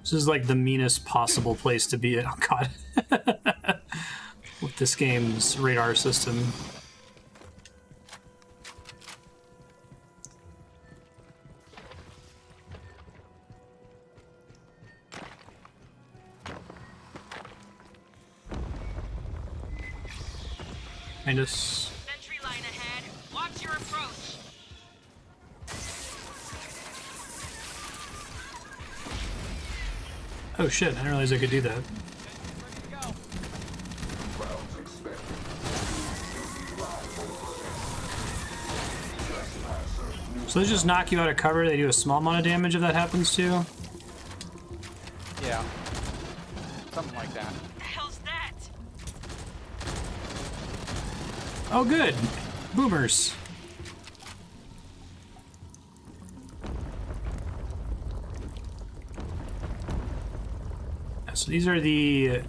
This is like the meanest possible place to be. Oh god. With this game's radar system. Sentry line ahead. Watch your approach. Oh shit, I didn't realize I could do that. So they just knock you out of cover, they do a small amount of damage if that happens too? Yeah. Something like that. The hell's that? Oh good! Boomers! So these are the...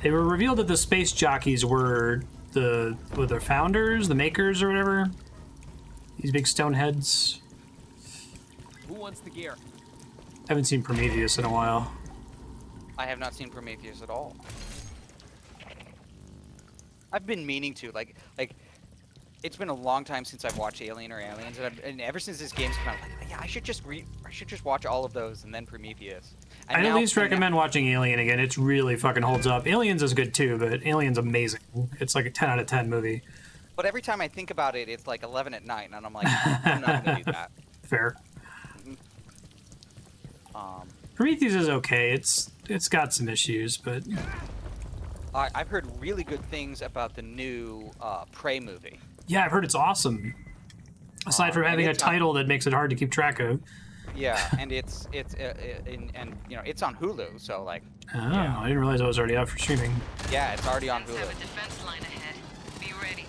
They were revealed that the space jockeys were the founders, the makers, or whatever. These big stone heads. Who wants the gear? I haven't seen Prometheus in a while. I have not seen Prometheus at all. I've been meaning to, like, it's been a long time since I've watched Alien or Aliens, and ever since this game's come out, like, yeah, I should just watch all of those and then Prometheus. And I'd at least recommend watching Alien again. It's really fucking holds up. Aliens is good too, but Alien's amazing. It's like a 10 out of 10 movie. But every time I think about it, it's like 11 at night, and I'm like, I'm not gonna do that. Fair. Prometheus is okay. It's got some issues, but I've heard really good things about the new Prey movie. yeah, I've heard it's awesome. Aside from having a title that makes it hard to keep track of. Yeah, and it's and you know it's on Hulu, so like. Oh, yeah. I didn't realize it was already out for streaming. Yeah, it's already on Hulu. Have a defense line ahead. Be ready.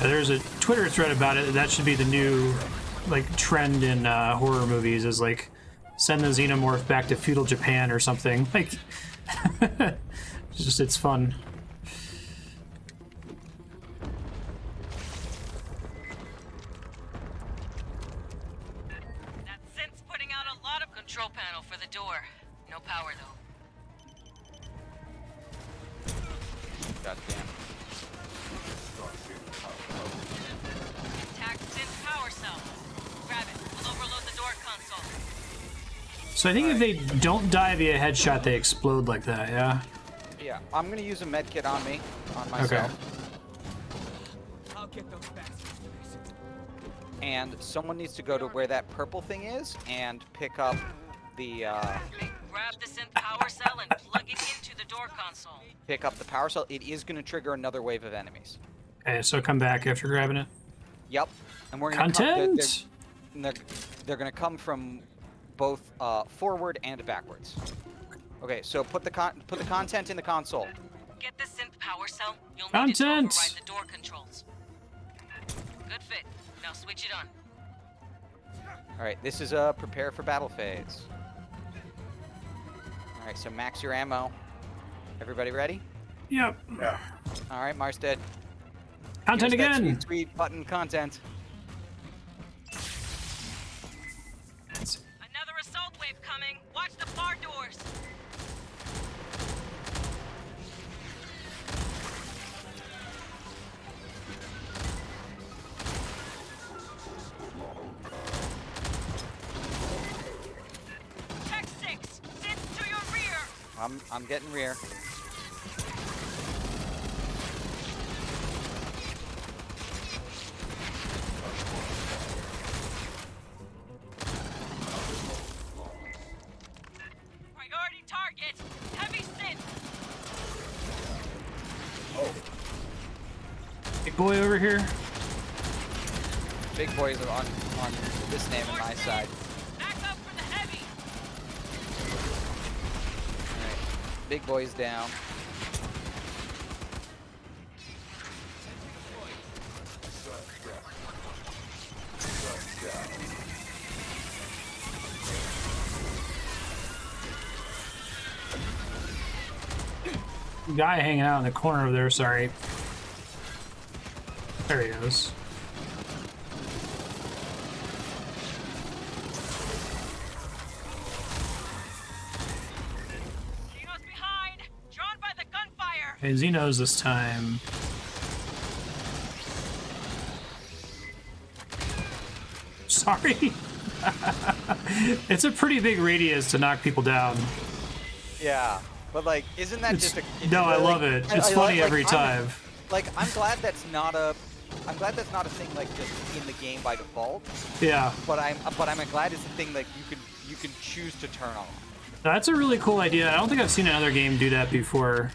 There's a Twitter thread about it. That should be the new, like, trend in horror movies. Is like, send the xenomorph back to feudal Japan or something. Like, it's fun. That synth's putting out a lot of control panel for the door. No power though. Goddamn. Attack synth power cell. Grab it. We'll overload the door console. So I think if they don't die via headshot, they explode like that, yeah? Yeah, I'm gonna use a med kit on me, on myself. Okay. I'll get those bastards. And someone needs to go to where that purple thing is and pick up the Grab the synth power cell and plug it into the door console. pick up the power cell. It is gonna trigger another wave of enemies. Okay, so come back after grabbing it. Yep, and we're gonna Content. They're gonna come from both forward and backwards. Okay, so put the content in the console. Get the synth power cell. You'll need Content. it to override the door controls. Good fit. Now switch it on. All right, this is prepare for battle phase. All right, so max your ammo. Everybody ready? Yep. Yeah. All right, Marstead. Content Give us that again. Sweet button content. Another assault wave coming. Watch the bar doors. Tech 6, sit to your rear. I'm getting rear. Priority target. Heavy sit. Big boy over here. Big boys are on this name and my side. Back up for the heavy. All right, big boys down. Guy hanging out in the corner over there. Sorry. There he goes. Xeno's behind. Drawn by the gunfire. Hey, Xenos this time. Sorry. It's a pretty big radius to knock people down. Yeah, but like, isn't that It's- just a? no, I love it. It's funny every time. I'm glad that's not a. I'm glad that's not a thing like just in the game by default. Yeah. But I'm glad it's a thing like you can choose to turn on. That's a really cool idea. I don't think I've seen another game do that before.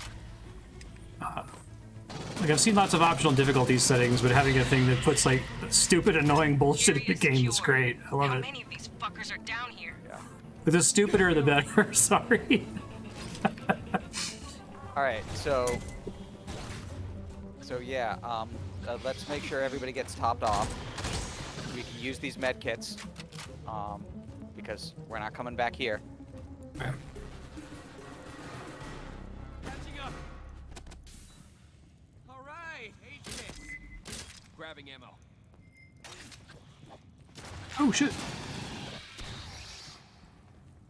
Like, I've seen lots of optional difficulty settings, but having a thing that puts, like, stupid, annoying bullshit in the game is great. I love How it. many of these fuckers are down here? Yeah. The stupider, the better. Sorry. All right, so yeah, let's make sure everybody gets topped off. We can use these med kits, because we're not coming back here. Catching up. All right, H-kits. Grabbing ammo. Oh, shit.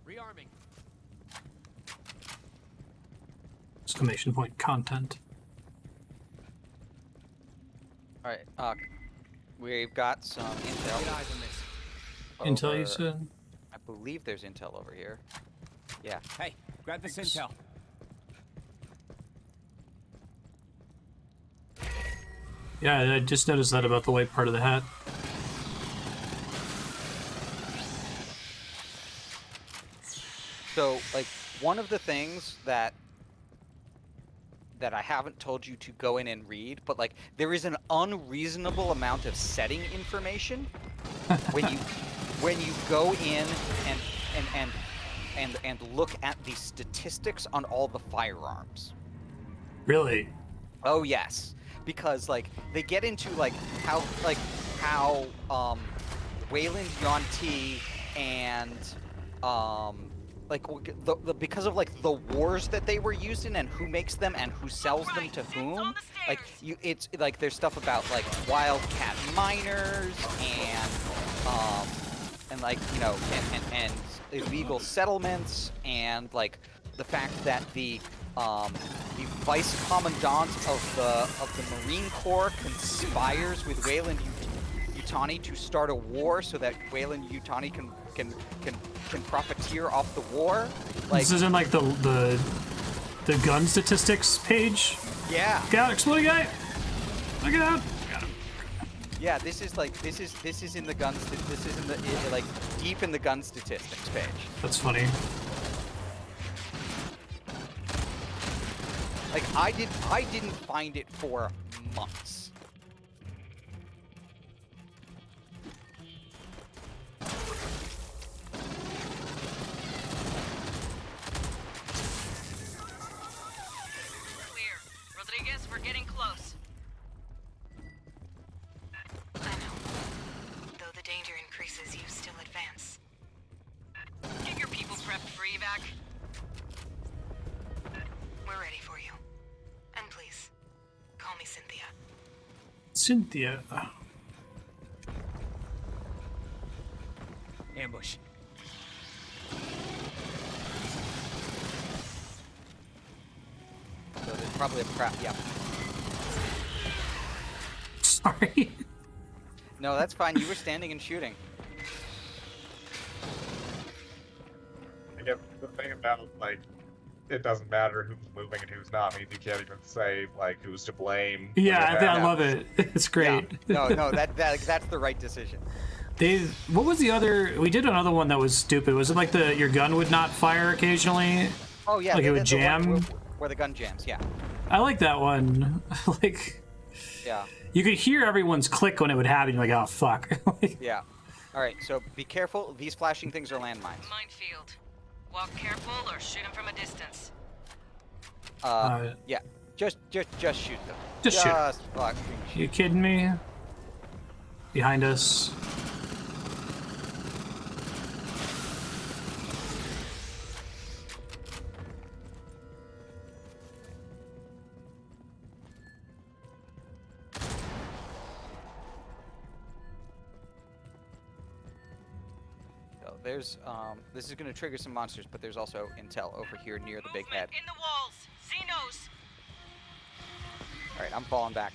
Rearming. Exclamation point content. All right, we've got some intel. Get eyes on this. Intel, you over- said? I believe there's intel over here. Yeah. Hey, grab this intel. Yeah, I just noticed that about the white part of the hat. So, like, one of the things that I haven't told you to go in and read, but like, there is an unreasonable amount of setting information when you go in and look at the statistics on all the firearms. Really? Oh yes, because like they get into like how Wayland Yonti and like because of like the wars that they were used in and who makes them and who sells them to whom, like it's like there's stuff about like wildcat miners and like, you know, and illegal settlements, and like the fact that the vice commandant of the Marine Corps conspires with Wayland Yutani to start a war so that Wayland Yutani can profiteer off the war. Like, This isn't like the gun statistics page? yeah. Get out, exploding guy! Look it out! Yeah, this is like this is in the guns. This is in the like deep in the gun statistics page. That's funny. Like I didn't find it for months. Clear. Rodriguez, we're getting close. I know. Though the danger increases, you still Cynthia. Ambush. So there's probably a crap. Yeah. Sorry. No, that's fine. You were standing and shooting. Again, the thing about, like, it doesn't matter who's moving and who's not means you can't even say, like, who's to blame. Yeah, I love it. It's great. Yeah. No, that's the right decision. What was the other? We did another one that was stupid. Was it like your gun would not fire occasionally? Oh yeah, like it would jam. Where the gun jams, yeah. I like that one. Like, yeah. You could hear everyone's click when it would happen. You're like, oh fuck. Yeah. All right, so be careful. These flashing things are landmines. Minefield. Walk careful or shoot them from a distance. Yeah. Just shoot them. Just shoot. Fucking shoot. You kidding me? Behind us. There's this is gonna trigger some monsters, but there's also intel over here near the big head. In the walls, Xenos. All right, I'm falling back.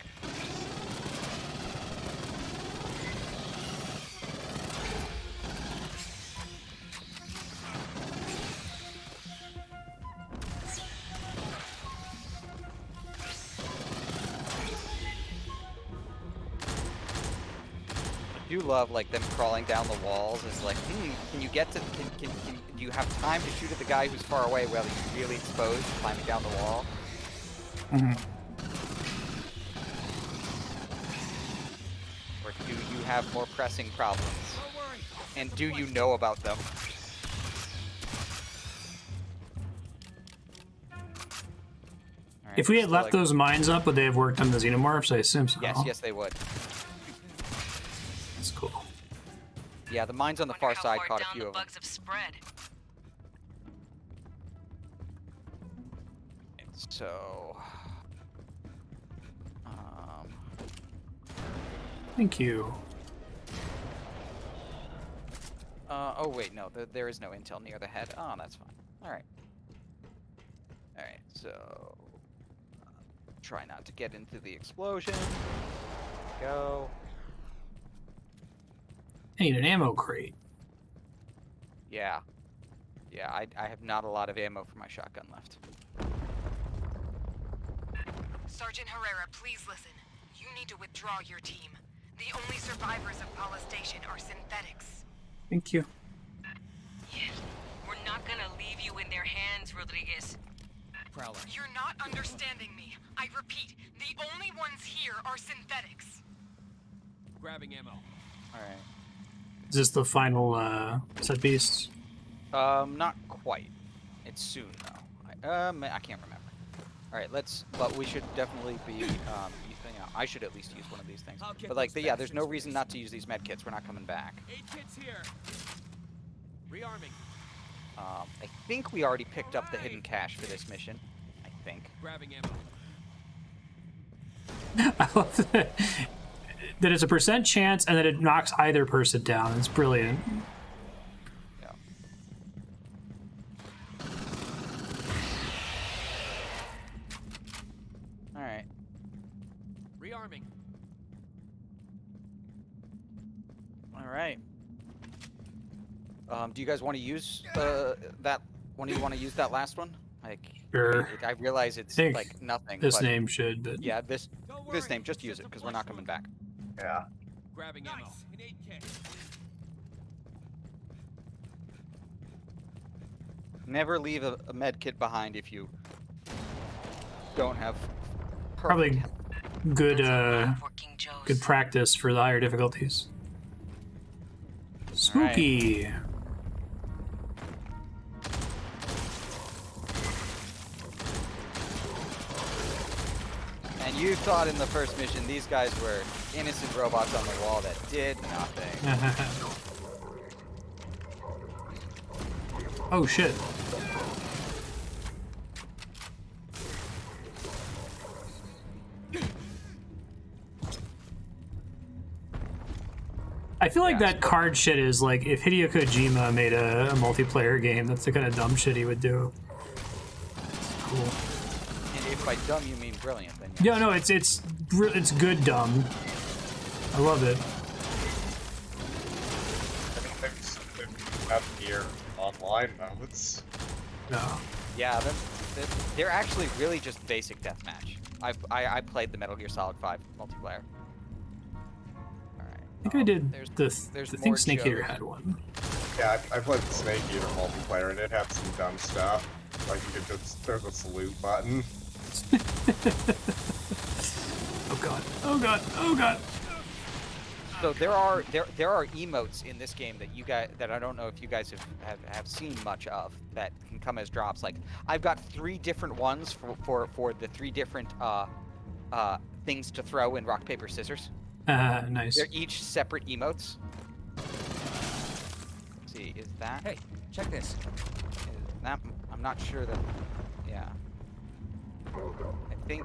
I do love like them crawling down the walls. It's like, can you get to? Can do you have time to shoot at the guy who's far away while he's really exposed, climbing down the wall? Or do you have more pressing problems? And do you know about them? Right, If we had left like, those mines up, would they have worked on the xenomorphs? I assume so. yes, they would. That's cool. Yeah, the mines on the far side caught a few of them. Bugs have spread. So, Thank you. oh wait, no, there is no intel near the head. Oh, that's fine. All right. All right, so try not to get into the explosion. Go. I need an ammo crate. Yeah. Yeah, I have not a lot of ammo for my shotgun left. Sergeant Herrera, please listen. You need to withdraw your team. The only survivors of Paula Station are synthetics. Thank you. We're not gonna leave you in their hands, Rodriguez. Prowler. You're not understanding me. I repeat, the only ones here are synthetics. Grabbing ammo. All right. Is this the final set piece? Not quite. It's soon though. I can't remember. All right, but we should definitely be, you know, I should at least use one of these things. But like, yeah, there's no reason not to use these med kits. We're not coming back. 8 kits here. Rearming. I think we already picked up the hidden cache for this mission. I think. Grabbing ammo. I love that it's a % chance and that it knocks either person down. It's brilliant. Yeah. All right. Rearming. All right. Do you guys want to use that? When do you want to use that last one? Like, Sure. I realize it's like nothing. This but name should, but yeah, this name, just use it because we're not coming back. Yeah. Grabbing ammo. An 8 kit. Never leave a med kit behind if you don't have. probably good good practice for the higher difficulties. Spooky. And you thought in the first mission these guys were innocent robots on the wall that did nothing. Oh shit. I feel like Yeah, that card shit is like if Hideo Kojima made a multiplayer game, that's the kind of dumb shit he would do. It's cool. And if by dumb you mean brilliant, then yes. Yeah, no, it's good dumb. I love it. I think they've have near online modes. No. Yeah, they're actually really just basic deathmatch. I played the Metal Gear Solid 5 multiplayer. Alright. I think I did there's I think more Snake Eater jokes. had one. Yeah, I played the Snake Eater multiplayer, and it had some dumb stuff. Like, you could just, there's a salute button. Oh god. Oh god. Oh god. So there are emotes in this game that you guys that I don't know if you guys have seen much of that can come as drops. Like I've got 3 different ones for the 3 different things to throw in rock paper scissors. Nice. They're each separate emotes. Let's see, is that? Hey, check this. Is that? I'm not sure that. Yeah. I think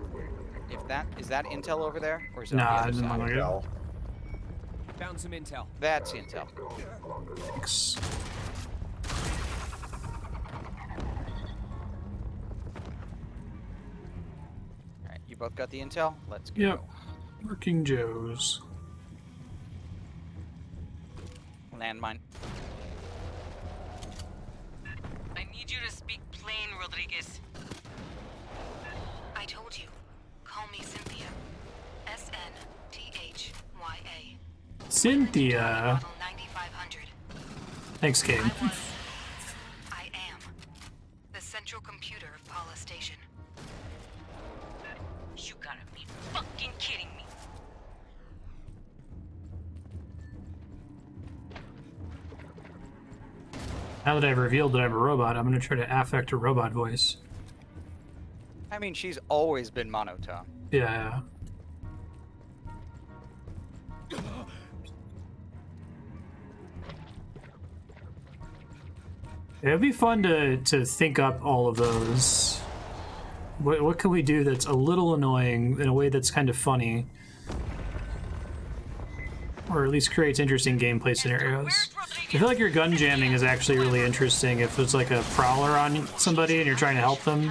if that is that intel over there or is it Nah, on it the doesn't other look side? like it. Found some intel. That's intel. Thanks. All right, you both got the intel. Let's go. Yep. Working Joes. Landmine. I need you to speak plain, Rodriguez. I told you. Call me Cynthia. SNTHYA. Cynthia. Model 9500. Thanks, Gabe. I am the central computer of Paula Station. You gotta be fucking kidding me. Now that I've revealed that I'm a robot, I'm gonna try to affect a robot voice. I mean, she's always been monotone. Yeah. It'd be fun to think up all of those. What can we do that's a little annoying in a way that's kind of funny? Or at least creates interesting gameplay scenarios. I feel like your gun jamming is actually really interesting if it's like a prowler on somebody and you're trying to help them.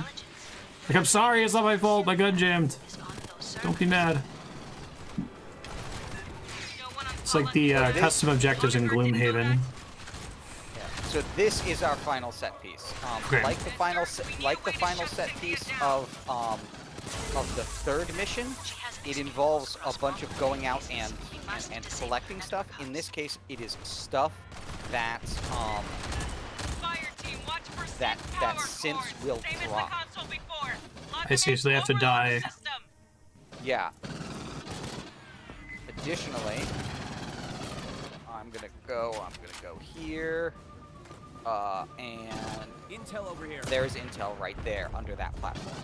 Like, I'm sorry, it's not my fault, my gun jammed. Don't be mad. It's like the custom objectives in Gloomhaven. So this is our final set piece. Okay. Like the final set piece of the third mission, it involves a bunch of going out and collecting stuff. In this case, it is stuff that that synths will drop. I see, so they have to die. Yeah. Additionally, I'm gonna go here, and Intel over here. there's intel right there under that platform.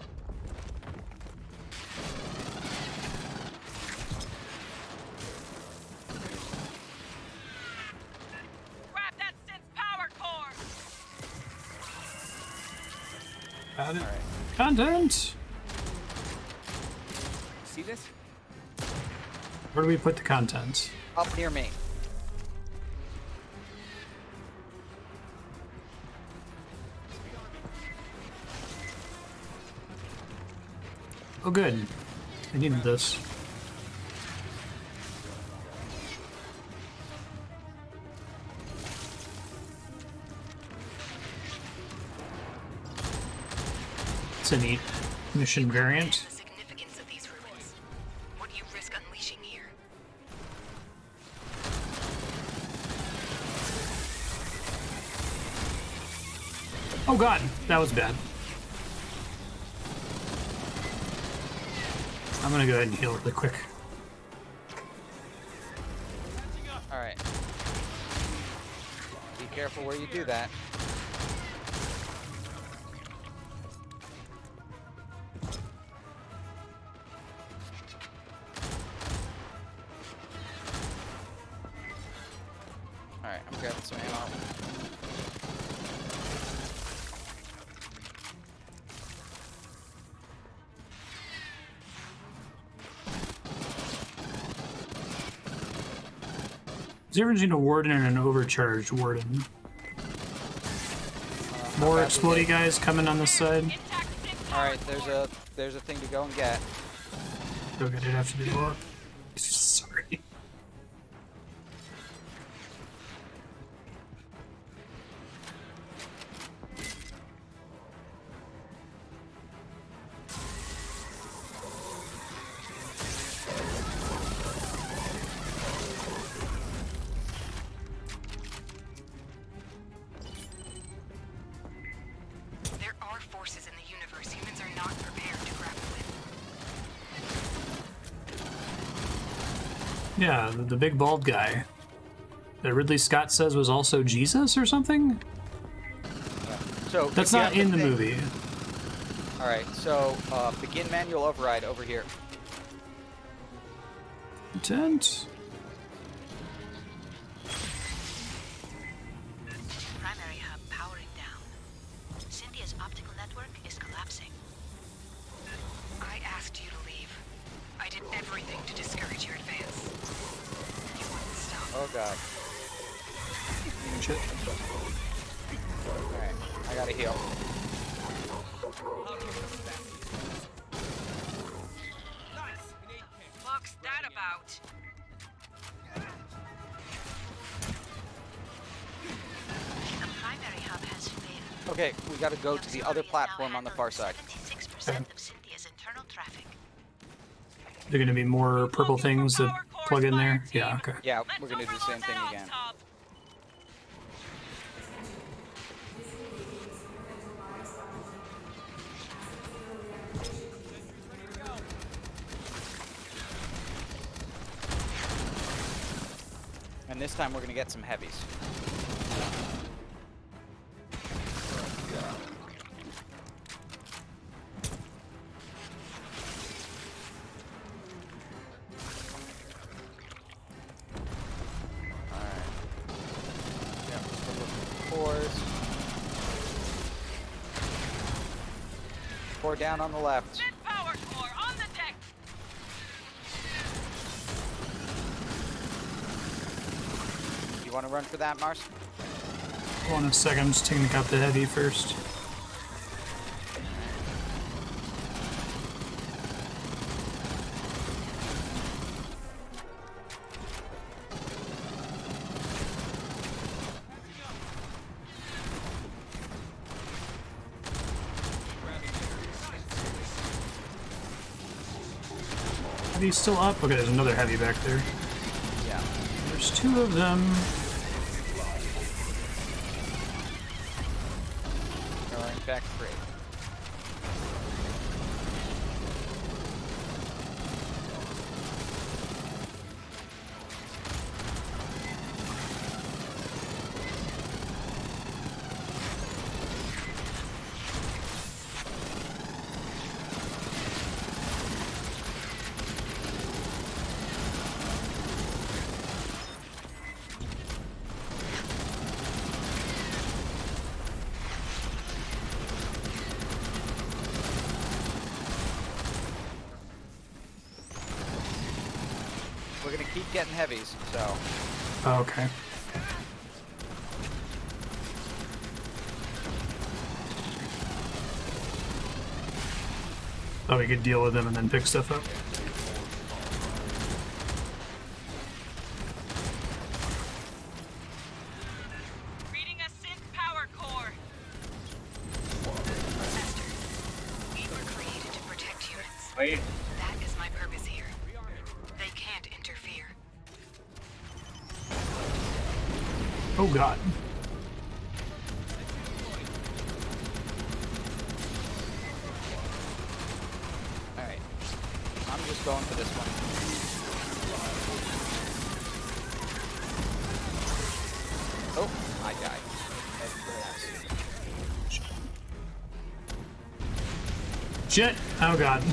Grab that synth power core. Got it. Content! See this? Where do we put the content? Up near me. Oh good. I needed this. It's a neat mission variant. The significance of these ruins. What do you risk unleashing here? Oh god, that was bad. I'm gonna go ahead and heal really quick. Alright. Be careful where you do that. Alright, I'm grabbing some ammo. There's a difference between a warden and an overcharged warden. More explodey guys coming on this side. Alright, there's a thing to go and get. Go get it after the door. Sorry. There are forces in the universe humans are not prepared to grapple with. Yeah, the big bald guy that Ridley Scott says was also Jesus or something? So That's not in the movie. Alright, so begin manual override over here. Intent. Primary hub powering down. Cynthia's optical network is collapsing. I asked you to leave. I did everything to discourage your advance. You wouldn't stop. Oh god. Shit. Alright, I gotta heal. What's that about? The primary hub has failed. Okay, we gotta go to the other platform on the far side. 76% of Cynthia's internal traffic. There gonna be more purple things that plug in there? Yeah, okay. Yeah, we're gonna do the same thing again. And this time we're gonna get some heavies. Alright. Yeah, we're looking for fours. 4 down on the left. Power core on the deck. You wanna run for that, Mars? Hold on a second, I'm just taking out the heavy first. Heavy's still up? Okay, there's another heavy back there. Yeah. There's 2 of them. Going back 3. We're gonna keep getting heavies, so. Oh, okay. Oh, we could deal with them and then pick stuff up. Reading a synth power core. Master, we were created to protect humans. Wait. That is my purpose here. They can't interfere. Oh god. Alright. I'm just going for this one. Oh, I died. That's Shit! Oh god.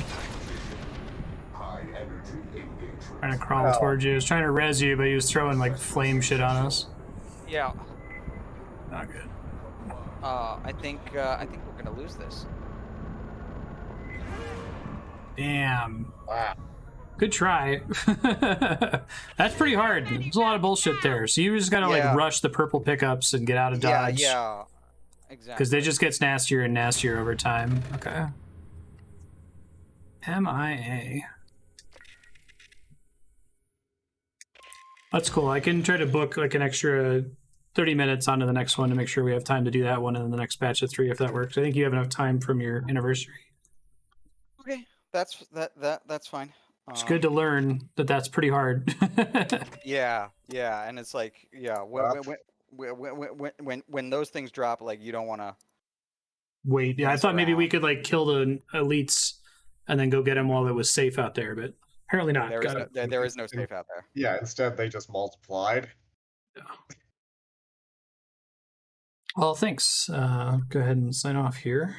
Trying to crawl towards you. He was trying to res you, but he was throwing like flame shit on us. Yeah. Not good. I think we're gonna lose this. Damn. Wow. Good try. That's pretty hard. There's a lot of bullshit there. So you just gotta like rush the purple pickups and get out of dodge. Yeah, exactly. Because they just gets nastier and nastier over time. Okay. MIA. That's cool. I can try to book like an extra 30 minutes onto the next one to make sure we have time to do that one and then the next batch of 3 if that works. I think you have enough time from your anniversary. Okay, that's fine. It's good to learn that that's pretty hard. Yeah, and it's like, when those things drop, like you don't want to wait. Yeah, I thought maybe we could like kill the elites and then go get them while it was safe out there, but apparently not. There is no safe out there. Yeah, instead they just multiplied. Yeah. Well, thanks. Go ahead and sign off here.